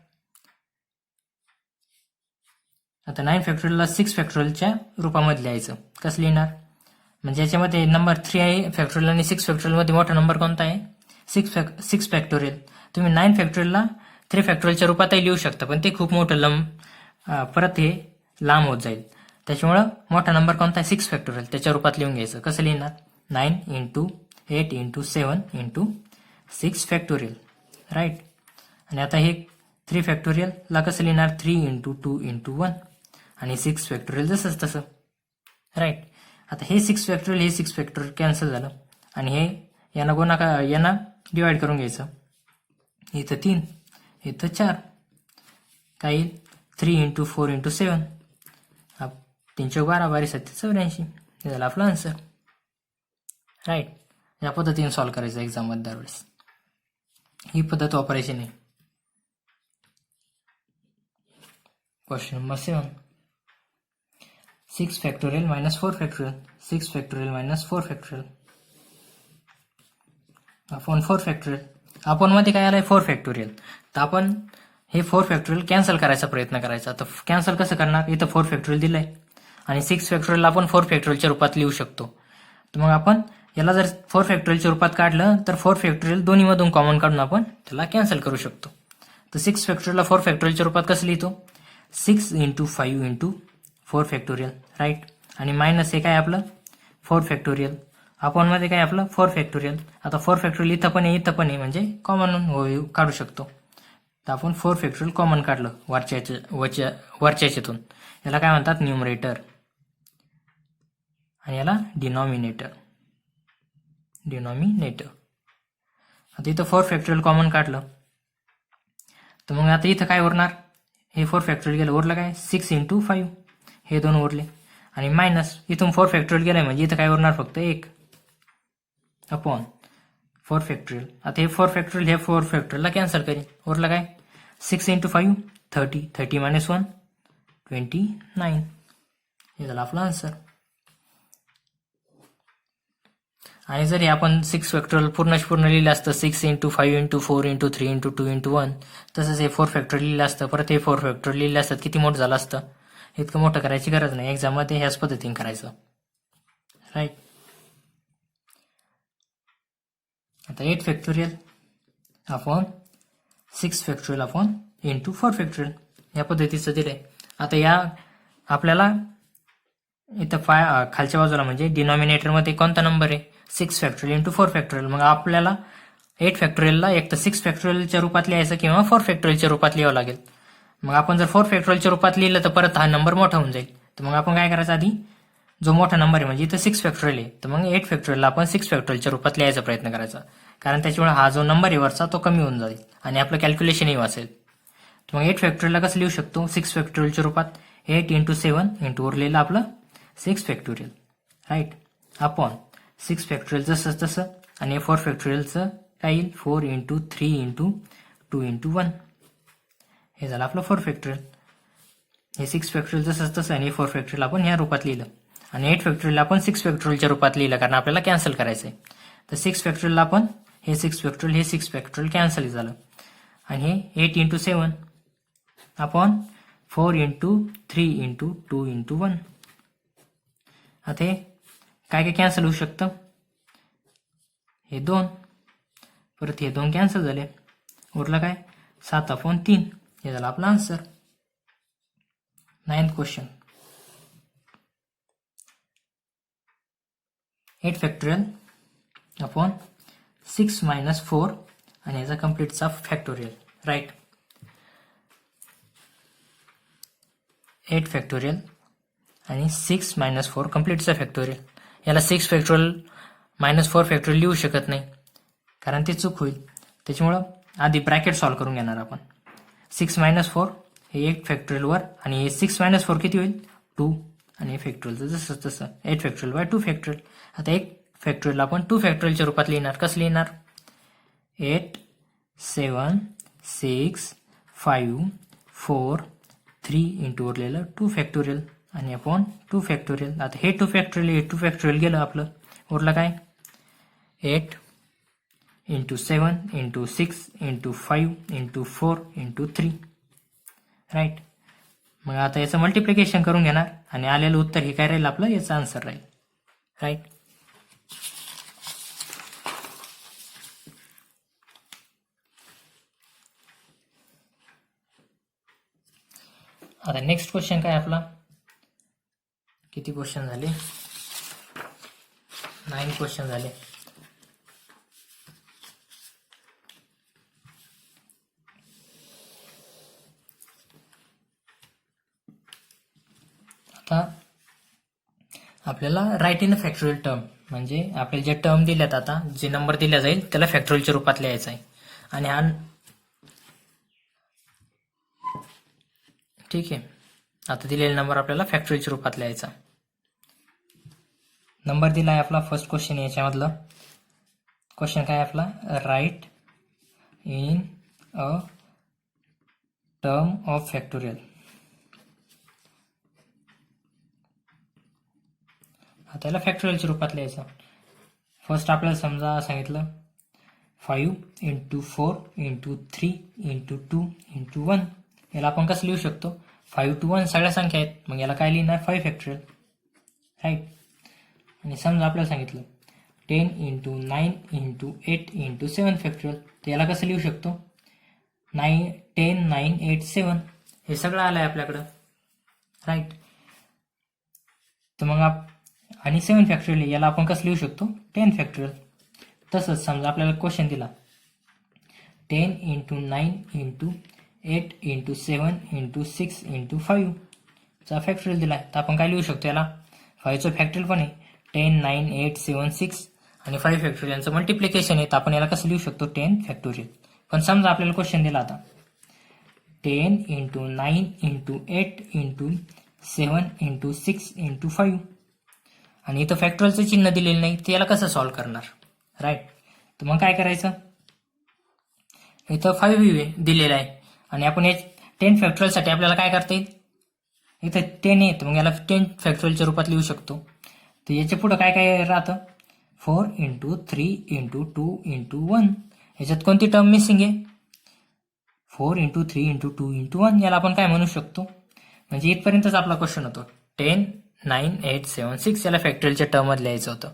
आता 9 फॅक्टोरियलला 6 फॅक्टोरियलच्या रूपामध्ये लिहायचं. कसं लिहिणार, म्हणजे याच्यामध्ये नंबर 3 आहे फॅक्टोरियल आणि 6 फॅक्टोरियलमध्ये मोठा नंबर कोणता आहे, 6 फॅक्टोरियल. तुम्ही 9 फॅक्टोरियलला 3 फॅक्टोरियलच्या रूपातही लिहू शकता, पण ते खूप मोठं परत हे लांब होत जाईल. त्याच्यामुळं मोठा नंबर कोणता आहे, 6 फॅक्टोरियल, त्याच्या रूपात लिहून घ्यायचं. कसं लिहिणार, 9 × 8 × 7 × 6 फॅक्टोरियल, राईट. आणि आता हे 3 फॅक्टोरियलला कसं लिहिणार, 3 × 2 × 1 आणि 6 फॅक्टोरियल जसंच तसं, राईट. आता हे 6 फॅक्टोरियल हे 6 फॅक्टोरियल कॅन्सल झालं आणि हे यांना डिवाइड करून घ्यायचं. इथं 3 इथं 4, काय येईल, 3 × 4 × 7 3 12 12 7 84. हे झालं आपलं आन्सर, राईट. या पद्धतीने सॉल्व्ह करायचं एक्झाममध्ये दरवेळेस. ही पद्धत वापरायची नाही. Question number 7, 6 factorial - 4 factorial, 6 factorial - 4 factorial आपण 4 फॅक्टोरियल, आपण मध्ये काय आलंय 4 फॅक्टोरियल, तर आपण हे 4 फॅक्टोरियल कॅन्सल करायचा प्रयत्न करायचा. तर कॅन्सल कसं करणार, इथं 4 फॅक्टोरियल दिलंय आणि 6 फॅक्टोरियल आपण 4 फॅक्टोरियलच्या रूपात लिहू शकतो. तर मग आपण याला जर 4 फॅक्टोरियलच्या रूपात काढलं तर 4 फॅक्टोरियल दोन्हीमधून कॉमन काढून आपण त्याला कॅन्सल करू शकतो. तर 6 फॅक्टोरियलला 4 फॅक्टोरियलच्या रूपात कसं लिहितो, 6 × 5 × 4 फॅक्टोरियल, राईट. आणि मायनस हे काय आपलं 4 फॅक्टोरियल, आपण मध्ये काय आपलं 4 फॅक्टोरियल. आता 4 फॅक्टोरियल इथं पण आहे म्हणजे कॉमन काढू शकतो. तर आपण 4 फॅक्टोरियल कॉमन काढलं वरच्या याच्यातून, याला काय म्हणतात न्यूमरेटर आणि याला डिनॉमिनेटर. आता इथं 4 फॅक्टोरियल कॉमन काढलं तर मग आता इथं काय उरणार, हे 4 फॅक्टोरियल गेलं, उरलं काय 6 × 5 हे 2 उरले आणि मायनस इथून 4 फॅक्टोरियल गेलाय म्हणजे इथं काय उरणार फक्त 1 अपॉन 4 फॅक्टोरियल. आता हे 4 फॅक्टोरियल हे 4 फॅक्टोरियलला कॅन्सल करेल, उरलं काय 6 × 5 30, 30 - 1 29. हे झालं आपलं आन्सर. आणि जर हे आपण 6 फॅक्टोरियल पूर्ण लिहिलं असतं, 6 × 5 × 4 × 3 × 2 × 1, तसंच हे 4 फॅक्टोरियल लिहिलं असतं, परत हे 4 फॅक्टोरियल लिहिलं असतं, किती मोठं झालं असतं. इतकं मोठं करायची गरज नाही, एक्झाममध्ये ह्याच पद्धतीने करायचं, राईट. आता 8 फॅक्टोरियल आपण 6 फॅक्टोरियल आपण × 4 फॅक्टोरियल या पद्धतीचं दिलंय. आता या आपल्याला इथं खालच्या बाजूला म्हणजे डिनॉमिनेटरमध्ये कोणता नंबर आहे, 6 फॅक्टोरियल × 4 फॅक्टोरियल. मग आपल्याला 8 फॅक्टोरियलला एक तर 6 फॅक्टोरियलच्या रूपात लिहायचं किंवा 4 फॅक्टोरियलच्या रूपात लिहावं लागेल. मग आपण जर 4 फॅक्टोरियलच्या रूपात लिहिलं तर परत हा नंबर मोठा होऊन जाईल. तर मग आपण काय करायचं, आधी जो मोठा नंबर आहे म्हणजे इथं 6 फॅक्टोरियल आहे, तर मग 8 फॅक्टोरियलला आपण 6 फॅक्टोरियलच्या रूपात लिहायचा प्रयत्न करायचा, कारण त्याच्यामुळे हा जो नंबर आहे वरचा तो कमी होऊन जाईल आणि आपलं कॅल्क्युलेशनही वाचेल. तर मग 8 फॅक्टोरियलला कसं लिहू शकतो, 6 फॅक्टोरियलच्या रूपात 8 × 7 × उरलेलं आपलं 6 फॅक्टोरियल, राईट, अपॉन 6 फॅक्टोरियल जसंच तसं आणि 4 फॅक्टोरियलचं काय येईल 4 × 3 × 2 × 1. हे झालं आपलं 4 फॅक्टोरियल. हे 6 फॅक्टोरियल जसंच तसं आणि 4 फॅक्टोरियल आपण ह्या रूपात लिहिलं आणि 8 फॅक्टोरियल आपण 6 फॅक्टोरियलच्या रूपात लिहिलं कारण आपल्याला कॅन्सल करायचं आहे. तर 6 फॅक्टोरियलला आपण हे 6 फॅक्टोरियल कॅन्सल झालं आणि हे 8 × 7 आपण 4 × 3 × 2 × 1. आता हे काय कॅन्सल होऊ शकतं, हे 2, परत हे 2 कॅन्सल झाले, उरलं काय 7/3. हे झालं आपलं answer. 9th question, 8 factorial upon 6 - 4 आणि याचा कम्प्लीटचा फॅक्टोरियल, राईट. 8 फॅक्टोरियल आणि 6 मायनस 4 कम्प्लीटचा फॅक्टोरियल. याला 6 फॅक्टोरियल मायनस 4 फॅक्टोरियल लिहू शकत नाही कारण ते चूक होईल. त्याच्यामुळं आधी ब्रॅकेट सॉल्व्ह करून घेणार आपण. 6 मायनस 4 हे 8 फॅक्टोरियलवर आणि हे 6 मायनस 4 किती होईल 2 आणि फॅक्टोरियलचं जसं तसं 8 फॅक्टोरियल बाय 2 फॅक्टोरियल. आता 1 फॅक्टोरियल आपण 2 फॅक्टोरियलच्या रूपात लिहिणार. कसं लिहिणार 8 7 6 5 4 3 इंटू उरलेलं 2 फॅक्टोरियल आणि अपॉन 2 फॅक्टोरियल. आता हे 2 फॅक्टोरियल गेलं आपलं. उरलं काय 8 into 7 into 6 into 5 into 4 into 3 right. मग आता याचं मल्टिप्लिकेशन करून घेणार आणि आलेलं उत्तर हे काय राहील आपलं याचं आन्सर राहील राईट. आता नेक्स्ट क्वेश्चन काय आपला, किती क्वेश्चन झाले 9 क्वेश्चन झाले. आता आपल्याला राईट इन फॅक्टोरियल टर्म म्हणजे आपल्याला जे टर्म दिल्यात आता जे नंबर दिला जाईल त्याला फॅक्टोरियलच्या रूपात लिहायचा आहे. आणि हा ठीक आहे. आता दिलेला नंबर आपल्याला फॅक्टोरियलच्या रूपात लिहायचा. नंबर दिला आहे आपला फर्स्ट क्वेश्चन. याच्यामधलं क्वेश्चन काय आपला write in a term of factorial. आता याला फॅक्टोरियलच्या रूपात लिहायचं. फर्स्ट आपल्याला समजा सांगितलं 5 इंटू 4 इंटू 3 इंटू 2 इंटू 1. याला आपण कसं लिहू शकतो 5 to 1 सगळ्या संख्या आहेत. मग याला काय लिहिणार 5 फॅक्टोरियल राईट. आणि समजा आपल्याला सांगितलं 10 इंटू 9 इंटू 8 इंटू 7 फॅक्टोरियल. तर याला कसं लिहू शकतो 10 9 8 7. हे सगळं आलं आहे आपल्याकडं राईट. तर मग आणि 7 फॅक्टोरियल याला आपण कसं लिहू शकतो 10 फॅक्टोरियल. तसंच समजा आपल्याला क्वेश्चन दिला 10 into 9 into 8 into 7 into 6 into 5 चा फॅक्टोरियल दिला आहे. तर आपण काय लिहू शकतो याला 5चं फॅक्टोरियल पण आहे 10 9 8 7 6 आणि 5 फॅक्टोरियल यांचं मल्टिप्लिकेशन आहे. तर आपण याला कसं लिहू शकतो 10 फॅक्टोरियल. पण समजा आपल्याला क्वेश्चन दिला आता 10 into 9 into 8 into 7 into 6 into 5 आणि इथं फॅक्टोरियलचं चिन्ह दिलेलं नाही. ते याला कसं सॉल्व्ह करणार राईट. तर मग काय करायचं इथं 5 दिलेलं आहे आणि आपण हे 10 फॅक्टोरियलसाठी आपल्याला काय करता येईल इथं 10 आहे. तर मग याला 10 फॅक्टोरियलच्या रूपात लिहू शकतो. तर याच्या पुढं काय काय राहतं 4 इंटू 3 इंटू 2 इंटू 1. याच्यात कोणती टर्म मिसिंग आहे 4 इंटू 3 इंटू 2 इंटू 1. याला आपण काय म्हणू शकतो म्हणजे इथपर्यंतच आपला क्वेश्चन होतो 10 9 8 7 6 याला फॅक्टोरियलच्या टर्ममध्ये लिहायचं होतं.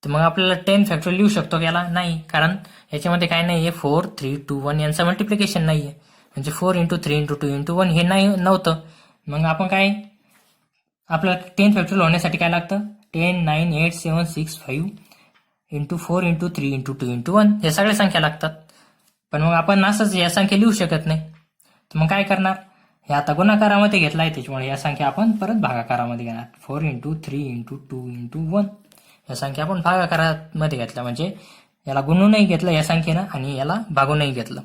तर मग आपल्याला 10 फॅक्टोरियल लिहू शकतो याला नाही कारण याच्यामध्ये काय नाही आहे 4 3 2 1 यांचं मल्टिप्लिकेशन नाही आहे. म्हणजे 4 इंटू 3 इंटू 2 इंटू 1 हे नव्हतं. मग आपण काय आपल्याला 10 फॅक्टोरियल होण्यासाठी काय लागतं 10 9 8 7 6 5 इंटू 4 इंटू 3 इंटू 2 इंटू 1 हे सगळ्या संख्या लागतात. पण मग आपण असंच या संख्या लिहू शकत नाही. तर मग काय करणार हे आता गुणाकारामध्ये घेतला आहे त्याच्यामुळे या संख्या आपण परत भागाकारामध्ये घेणार 4 इंटू 3 इंटू 2 इंटू 1. या संख्या आपण भागाकारामध्ये घेतल्या म्हणजे याला गुणूनही घेतलं या संख्येनं आणि याला भागूनही घेतलं.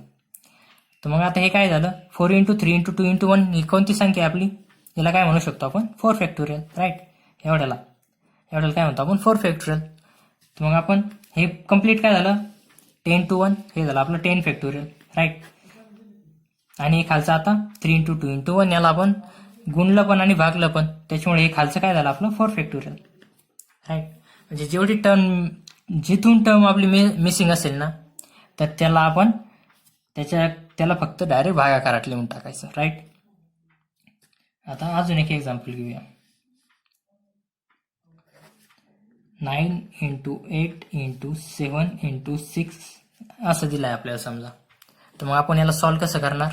तर मग आता हे काय झालं 4 इंटू 3 इंटू 2 इंटू 1 ही कोणती संख्या आपली याला काय म्हणू शकतो आपण 4 फॅक्टोरियल राईट. एवढ्याला काय म्हणतो आपण 4 फॅक्टोरियल. तर मग आपण हे कम्प्लीट काय झालं 10 to 1 हे झालं आपलं 10 फॅक्टोरियल राईट. आणि हे खालचं आता 3 इंटू 2 इंटू 1 याला आपण गुणलं पण आणि भागलं पण त्याच्यामुळे हे खालचं काय झालं आपलं 4 फॅक्टोरियल राईट. म्हणजे जेवढी टर्म जिथून टर्म आपली मिसिंग असेल ना तर त्याला आपण त्याला फक्त डायरेक्ट भागाकारात लिहून टाकायचं राईट. आता अजून एक एक्झाम्पल घेऊया 9 इंटू 8 इंटू 7 इंटू 6 असं दिलं आहे आपल्याला समजा. तर मग आपण याला सॉल्व्ह कसं करणार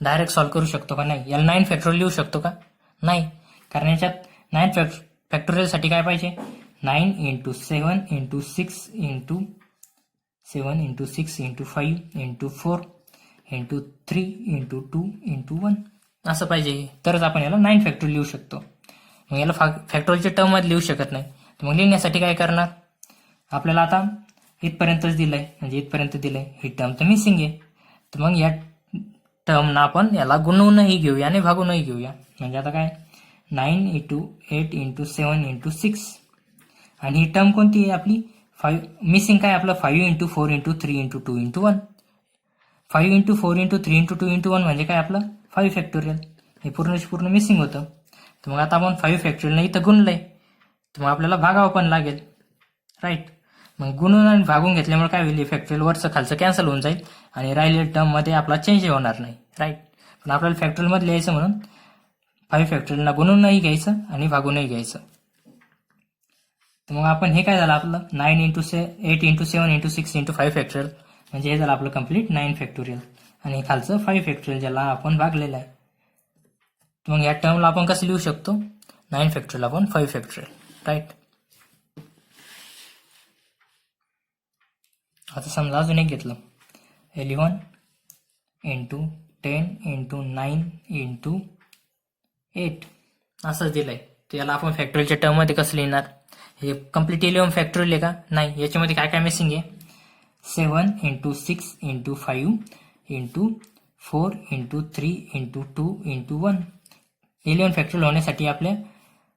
डायरेक्ट सॉल्व्ह करू शकतो का नाही. याला 9 फॅक्टोरियल लिहू शकतो का नाही कारण याच्यात 9 फॅक्टोरियलसाठी काय पाहिजे 9 into 7 into 6 into 7 into 6 into 5 into 4 into 3 into 2 into 1. असं पाहिजे, तरच आपण याला 9 फॅक्टोरियल लिहू शकतो. मग याला फॅक्टोरियलच्या टर्ममध्ये लिहू शकत नाही. तर मग लिहिण्यासाठी काय करणार, आपल्याला आता इथपर्यंतच दिलंय, म्हणजे इथपर्यंत दिलंय, ही टर्म तर मिसिंग आहे. तर मग या टर्मना आपण याला गुणवूनही घेऊया आणि भागूनही घेऊया. म्हणजे आता काय 9 × 8 × 7 × 6, आणि ही टर्म कोणती आहे आपली 5, मिसिंग काय आपलं 5 × 4 × 3 × 2 × 1. 5 × 4 × 3 × 2 × 1 म्हणजे काय आपलं 5 फॅक्टोरियल. हे पूर्ण मिसिंग होतं. तर मग आता आपण 5 फॅक्टोरियल इथं गुणलंय, तर मग आपल्याला भागावं पण लागेल, राईट. मग गुणून आणि भागून घेतल्यामुळे काय होईल, फॅक्टोरियल वरचं खालचं कॅन्सल होऊन जाईल आणि राहिलेल्या टर्ममध्ये आपला चेंज होणार नाही, राईट. पण आपल्याला फॅक्टोरियलमध्ये लिहायचं म्हणून 5 फॅक्टोरियलला गुणूनही घ्यायचं आणि भागूनही घ्यायचं. तर मग आपण हे काय झालं आपलं 9 × 8 × 7 × 6 × 5 फॅक्टोरियल, म्हणजे हे झालं आपलं कम्प्लीट 9 फॅक्टोरियल, आणि खालचं 5 फॅक्टोरियल ज्याला आपण भागलेलं आहे. तर मग या टर्मला आपण कसं लिहू शकतो, 9 फॅक्टोरियल आपण 5 फॅक्टोरियल, राईट. आता समजा अजून एक घेतलं 11 × 10 × 9 × 8 असंच दिलंय. तर याला आपण फॅक्टोरियलच्या टर्ममध्ये कसं लिहिणार, हे कम्प्लीट 11 फॅक्टोरियल आहे का, नाही, याच्यामध्ये काय काय मिसिंग आहे, 7 × 6 × 5 × 4 × 3 × 2 × 1. 11 फॅक्टोरियल होण्यासाठी आपल्या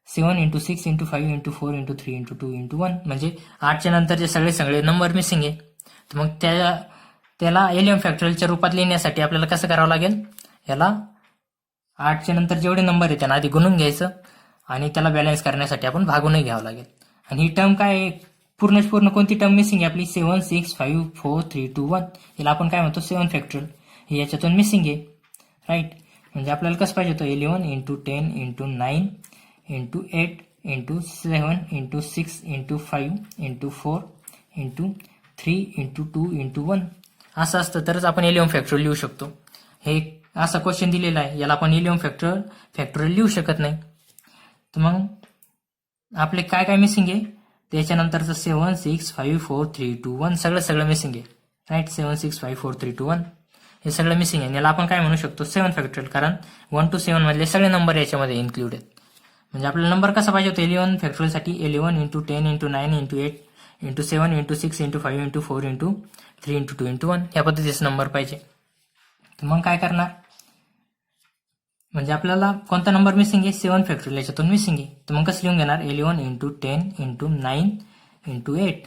7 × 6 × 5 × 4 × 3 × 2 × 1 म्हणजे 8च्या नंतरचे सगळे नंबर मिसिंग आहे. तर मग त्याला 11 फॅक्टोरियलच्या रूपात लिहिण्यासाठी आपल्याला कसं करावं लागेल, याला 8च्या नंतर जेवढे नंबर आहेत त्यांना आधी गुणून घ्यायचं आणि त्याला बॅलन्स करण्यासाठी आपण भागूनही घ्यावं लागेल. आणि ही टर्म काय आहे, पूर्ण कोणती टर्म मिसिंग आहे आपली 7 6 5 4 3 2 1, याला आपण काय म्हणतो 7 फॅक्टोरियल, हे याच्यातून मिसिंग आहे, राईट. म्हणजे आपल्याला कसं पाहिजे होतं 11 × 10 × 9 × 8 × 7 × 6 × 5 × 4 × 3 × 2 × 1 असं असतं, तरच आपण 11 फॅक्टोरियल लिहू शकतो. हे असा क्वेश्चन दिलेला आहे, याला आपण 11 फॅक्टोरियल लिहू शकत नाही. तर मग आपले काय काय मिसिंग आहे, त्याच्यानंतरचं 7 6 5 4 3 2 1 सगळं मिसिंग आहे, राईट. 7 6 5 4 3 2 1 हे सगळं मिसिंग आहे. याला आपण काय म्हणू शकतो 7 फॅक्टोरियल, कारण 1 to 7 मधले सगळे नंबर याच्यामध्ये इन्क्लूड आहेत. म्हणजे आपल्याला नंबर कसा पाहिजे होता 11 फॅक्टोरियलसाठी 11 × 10 × 9 × 8 × 7 × 6 × 5 × 4 × 3 × 2 × 1 या पद्धतीचा नंबर पाहिजे. तर मग काय करणार, म्हणजे आपल्याला कोणता नंबर मिसिंग आहे 7 फॅक्टोरियल याच्यातून मिसिंग आहे. तर मग कसं लिहून घेणार 11 × 10 × 9 × 8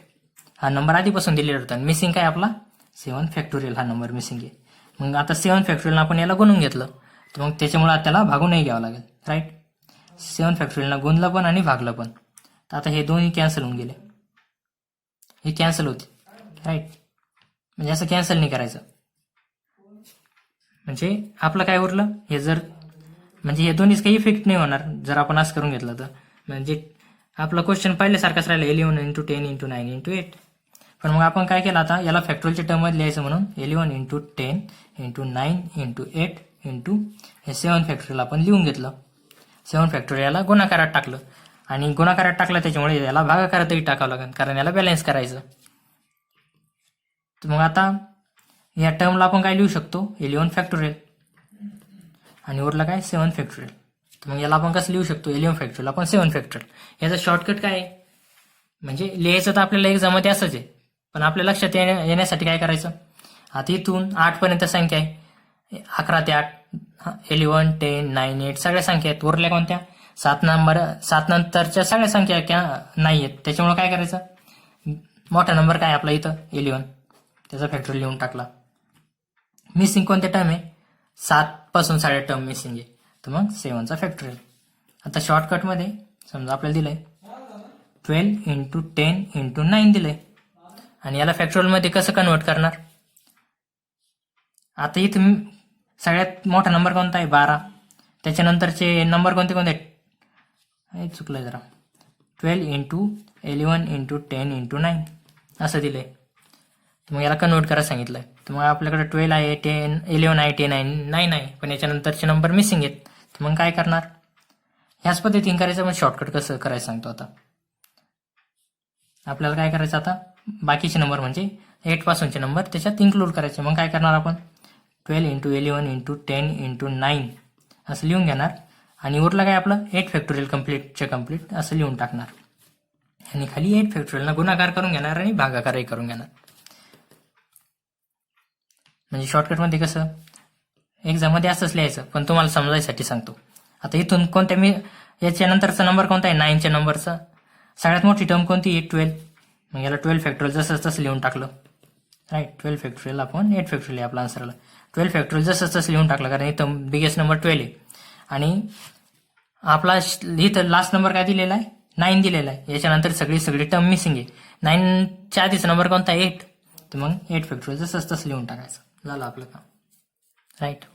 हा नंबर आधीपासून दिलेला होता, मिसिंग काय आपला 7 फॅक्टोरियल हा नंबर मिसिंग आहे. मग आता 7 फॅक्टोरियल आपण याला गुणून घेतलं, तर मग त्याच्यामुळे त्याला भागूनही घ्यावं लागेल, राईट. 7 फॅक्टोरियलला गुणलं पण आणि भागलं पण. तर आता हे दोन्ही कॅन्सल होऊन गेले, हे कॅन्सल होते, राईट. म्हणजे असं कॅन्सल नाही करायचं. म्हणजे आपलं काय उरलं, हे जर म्हणजे हे दोन्हीच काही इफेक्ट नाही होणार जर आपण असं करून घेतलं तर. म्हणजे आपला क्वेश्चन पहिल्यासारखाच राहिला 11 × 10 × 9 × 8. पण मग आपण काय केलं आता, याला फॅक्टोरियलच्या टर्ममध्ये लिहायचं म्हणून 11 × 10 × 9 × 8 × हे 7 फॅक्टोरियल आपण लिहून घेतलं. 7 फॅक्टोरियल याला गुणाकारात टाकलं, आणि गुणाकारात टाकलं त्याच्यामुळे याला भागाकारातही टाकावं लागेल, कारण याला बॅलन्स करायचं. तर मग आता या टर्मला आपण काय लिहू शकतो 11 फॅक्टोरियल, आणि उरला काय 7 फॅक्टोरियल. तर मग याला आपण कसं लिहू शकतो 11 फॅक्टोरियल आपण 7 फॅक्टोरियल. याचा शॉर्टकट काय आहे, म्हणजे लिहायचं तर आपल्याला एक्झाममध्ये असंच आहे, पण आपल्या लक्षात येण्यासाठी काय करायचं, आता इथून 8 पर्यंत संख्या आहे, 11 ते 8 11 10 9 8 सगळ्या संख्या आहेत. उरल्या कोणत्या 7 नंतरच्या सगळ्या संख्या नाही आहेत. त्याच्यामुळे काय करायचं, मोठा नंबर काय आपला इथं 11 त्याचा फॅक्टोरियल लिहून टाकला. मिसिंग कोणत्या टर्म आहे 7 पासून सगळ्या टर्म मिसिंग आहे, तर मग 7चा फॅक्टोरियल. आता शॉर्टकटमध्ये समजा आपल्याला दिलंय 12 × 10 × 9 दिलंय, आणि याला फॅक्टोरियलमध्ये कसं कन्वर्ट करणार. आता इथं सगळ्यात मोठा नंबर कोणता आहे 12, त्याच्यानंतरचे नंबर कोणते चुकलंय जरा 12 × 11 × 10 × 9 असं दिलंय. तर मग याला कन्वर्ट करायला सांगितलंय. तर मग आपल्याकडे 12 आहे 11 आहे 10 आहे 9 आहे, पण याच्यानंतरचे नंबर मिसिंग आहेत. तर मग काय करणार, ह्याच पद्धतीने करायचं. मग शॉर्टकट कसं करायचं सांगतो. आता आपल्याला काय करायचं, आता बाकीचे नंबर म्हणजे 8 पासूनचे नंबर त्याच्यात इन्क्लूड करायचे. मग काय करणार आपण 12 × 11 × 10 × 9 असं लिहून घेणार आणि उरलं काय आपलं 8 फॅक्टोरियल कंप्लीट असं लिहून टाकणार आणि खाली 8 फॅक्टोरियलना गुणाकार करून घेणार आणि भागाकारही करून घेणार. म्हणजे शॉर्टकटमध्ये कसं एक्झाममध्ये असंच लिहायचं, पण तुम्हाला समजायसाठी सांगतो. आता इथून कोणत्या मी याच्या नंतरचा नंबर कोणता आहे 9च्या नंबरचा सगळ्यात मोठी टर्म कोणती आहे 12. मग याला 12 फॅक्टोरियल जसं लिहून टाकलं. राईट 12 फॅक्टोरियल आपण 8 फॅक्टोरियल आपला आन्सरला 12 फॅक्टोरियल जसं लिहून टाकलं कारण इथं बिगेस्ट नंबर 12 आहे आणि आपला इथं लास्ट नंबर काय दिलेला आहे 9 दिलेला आहे. याच्यानंतर सगळी टर्म मिसिंग आहे. 9च्या आधीचा नंबर कोणता आहे 8. तर मग 8 फॅक्टोरियल जसं लिहून टाकायचं झालं आपलं काम. राईट.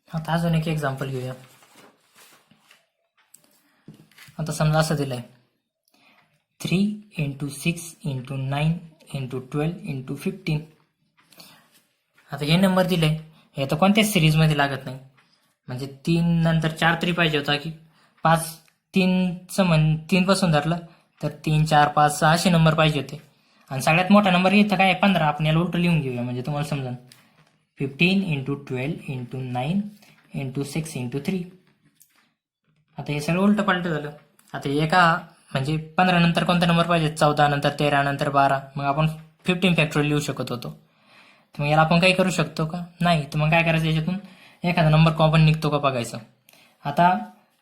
आता अजून एक एक्झाम्पल घेऊया. आता समजा असं दिलंय 3 × 6 × 9 × 12 × 15. आता हे नंबर दिले हे तर कोणत्याच सिरीजमध्ये लागत नाही. म्हणजे 3 नंतर 4 तरी पाहिजे होता की 5 3 पासून धरलं तर 3 4 5 6 असे नंबर पाहिजे होते. आणि सगळ्यात मोठा नंबर इथं काय 15. आपण याला उलट लिहून घेऊया म्हणजे तुम्हाला समजा 15 × 12 × 9 × 6 × 3. आता हे सगळं उलट पालट झालं. आता एका म्हणजे 15 नंतर कोणता नंबर पाहिजे 14 नंतर 13 नंतर 12. मग आपण 15 फॅक्टोरियल लिहू शकत होतो. तर मग याला आपण काही करू शकतो का नाही. तर मग काय करायचं याच्यातून एखादा नंबर कॉमन निघतो का बघायचं. आता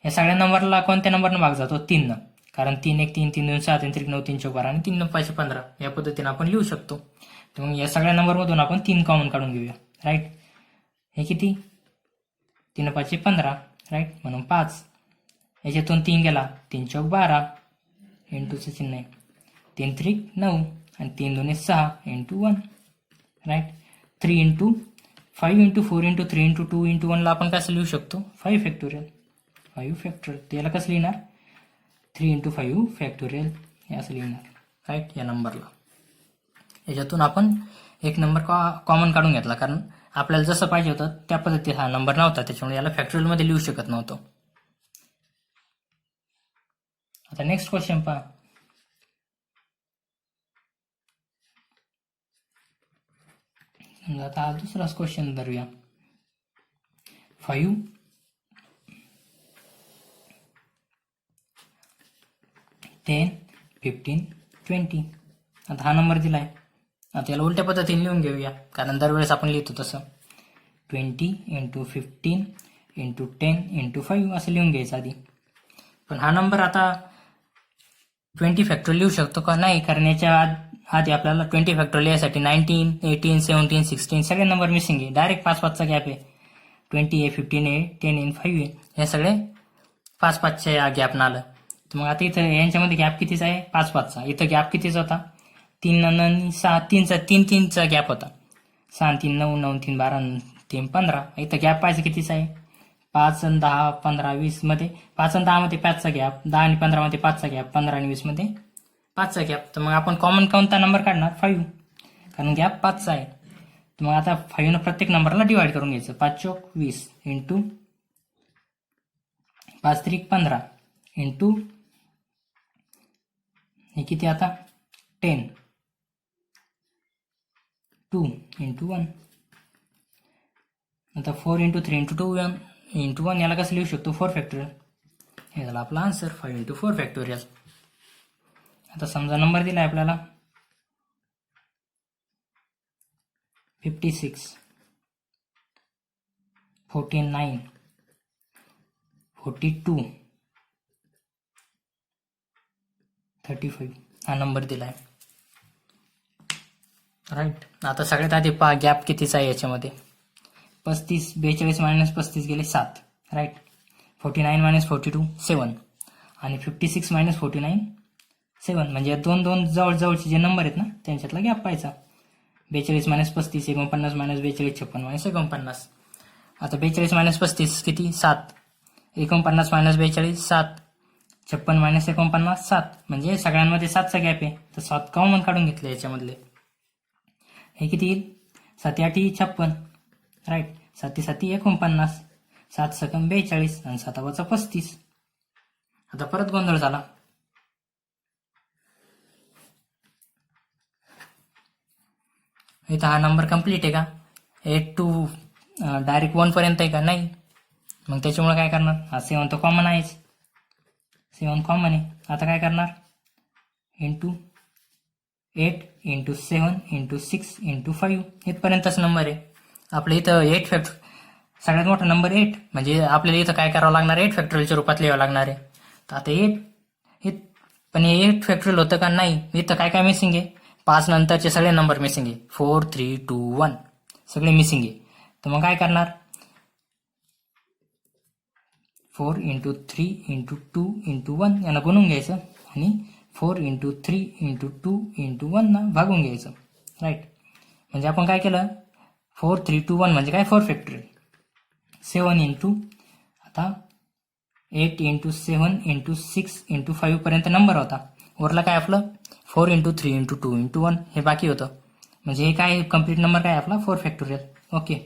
या सगळ्या नंबरला कोणत्या नंबरनं भाग जातो 3 न. कारण 3 1 3 3 2 6 3 3 9 3 4 12 आणि 3 9 5 15 या पद्धतीने आपण लिहू शकतो. तर मग या सगळ्या नंबरमधून आपण 3 कॉमन काढून घेऊया. राईट. हे किती 3 5 15. राईट. म्हणून 5. याच्यातून 3 गेला 3 4 12 इंटूचं चिन्ह आहे 3 3 9 आणि 3 2 6 इंटू 1. राईट. 3 × 5 × 4 × 3 × 2 × 1 ला आपण कसं लिहू शकतो 5 फॅक्टोरियल. 5 फॅक्टोरियल त्याला कसं लिहिणार 3 × 5 फॅक्टोरियल हे असं लिहिणार. राईट. या नंबरला याच्यातून आपण एक नंबर कॉमन काढून घेतला कारण आपल्याला जसं पाहिजे होतं त्या पद्धतीत हा नंबर नव्हता त्याच्यामुळे याला फॅक्टोरियलमध्ये लिहू शकत नव्हतो. आता नेक्स्ट क्वेश्चन पहा. आता हा दुसराच क्वेश्चन धरूया. 5 10 15 20. आता हा नंबर दिलाय. आता याला उलट्या पद्धतीने लिहून घेऊया कारण दरवेळेस आपण लिहितो तसं 20 × 15 × 10 × 5 असं लिहून घ्यायचं आधी. पण हा नंबर आता 20 फॅक्टोरियल लिहू शकतो का नाही कारण याच्या आधी आपल्याला 20 फॅक्टोरियल लिहायसाठी 19 18 17 16 सगळे नंबर मिसिंग आहे. डायरेक्ट 5 5चा गॅप आहे. 20 आहे 15 आहे 10 आहे 5 आहे हे सगळे 5 5च्या गॅपनं आलं. तर मग आता इथं यांच्यामध्ये गॅप कितीचा आहे 5 5चा. इथं गॅप कितीचा होता 3 आणि 6 3चा गॅप होता. 6 3 9 9 3 12 3 15. इथं गॅप पाहिजे कितीचा आहे 5 आणि 10 15 20 मध्ये 5 आणि 10 मध्ये 5चा गॅप 10 आणि 15 मध्ये 5चा गॅप 15 आणि 20 मध्ये 5चा गॅप. तर मग आपण कॉमन कोणता नंबर काढणार 5 कारण गॅप 5चा आहे. तर मग आता 5 न प्रत्येक नंबरला डिवाइड करून घ्यायचं 5 चौक 20 इंटू 5 त्रिक 15 इंटू हे किती आता 10 2 इंटू 1. आता 4 × 3 × 2 इंटू 1 याला कसं लिहू शकतो 4 फॅक्टोरियल. हे झालं आपला आन्सर 5 × 4 फॅक्टोरियल. आता समजा नंबर दिला आहे आपल्याला 56 49 42 35 हा नंबर दिला आहे. राईट. आता सगळ्यात आधी पहा गॅप कितीचा आहे याच्यामध्ये 35 42 - 35 गेले 7. राईट. 49 - 42 7 आणि 56 - 49 7 म्हणजे दोन जवळचे जे नंबर आहेत ना त्यांच्यातला गॅप पाहायचा. 42 - 35 49 - 42 56 - 49. आता 42 - 35 किती 7 49 - 42 7 56 - 49 7 म्हणजे सगळ्यांमध्ये 7चा गॅप आहे तर 7 कॉमन काढून घेतले याच्यामधले. हे किती येईल 7 8 56, राईट. 7 7 49, 7 सकम 42 आणि 7 वजा 35. आता परत गोंधळ झाला. इथं हा नंबर कंप्लीट आहे का? 8 टू डायरेक्ट 1 पर्यंत आहे का? नाही. मग त्याच्यामुळे काय करणार? हा 7 तर कॉमन आहेच, 7 कॉमन आहे. आता काय करणार? इंटू 8 इंटू 7 इंटू 6 इंटू 5 इथपर्यंतच नंबर आहे. आपल्या इथं 8 फॅक्टर सगळ्यात मोठा नंबर 8, म्हणजे आपल्याला इथं काय करावं लागणार? 8 फॅक्टोरियलच्या रूपात लिहावं लागणार आहे. तर आता 8 पण हे 8 फॅक्टोरियल होतं का? नाही. इथं काय काय मिसिंग आहे? 5 नंतरचे सगळे नंबर मिसिंग आहे. 4 3 2 1 सगळे मिसिंग आहे. तर मग काय करणार? 4 इंटू 3 इंटू 2 इंटू 1 यांना गुणून घ्यायचं आणि 4 इंटू 3 इंटू 2 इंटू 1 ना भागून घ्यायचं, राईट. म्हणजे आपण काय केलं? 4 3 2 1 म्हणजे काय? 4 फॅक्टोरियल. 7 इंटू आता 8 इंटू 7 इंटू 6 इंटू 5 पर्यंत नंबर होता. वरला काय आपलं? 4 इंटू 3 इंटू 2 इंटू 1 हे बाकी होतं. म्हणजे हे काय कम्प्लीट नंबर काय आपला? 4 फॅक्टोरियल. ओके.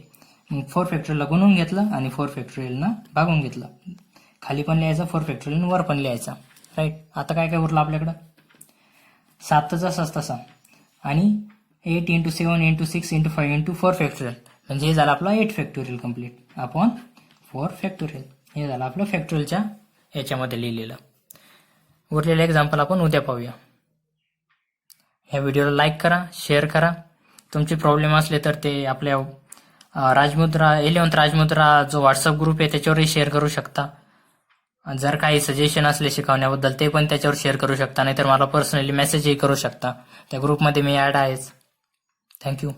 मग 4 फॅक्टोरियलला गुणून घेतलं आणि 4 फॅक्टोरियलना भागून घेतलं. खाली पण लिहायचं 4 फॅक्टोरियल, वर पण लिहायचं, राईट. आता काय काय उरलं आपल्याकडं? 7 तर जसाच तसा आणि 8 into 7 into 6 into 5 into 4 factorial, म्हणजे हे झालं आपलं 8 फॅक्टोरियल कम्प्लीट अपॉन 4 फॅक्टोरियल. हे झालं आपलं फॅक्टोरियलच्या याच्यामध्ये लिहिलेलं. उरलेलं एक्झाम्पल आपण उद्या पाहूया. ह्या व्हिडिओला लाईक करा, शेअर करा. तुमचे प्रॉब्लेम असले तर ते आपल्या राजमुद्रा 11th राजमुद्रा जो व्हॉट्सअप ग्रुप आहे त्याच्यावरही शेअर करू शकता. जर काही सजेशन असले शिकवण्याबद्दल ते पण त्याच्यावर शेअर करू शकता, नाहीतर मला पर्सनली मेसेजही करू शकता. त्या ग्रुपमध्ये मी ॲड आहेच. थँक्यू.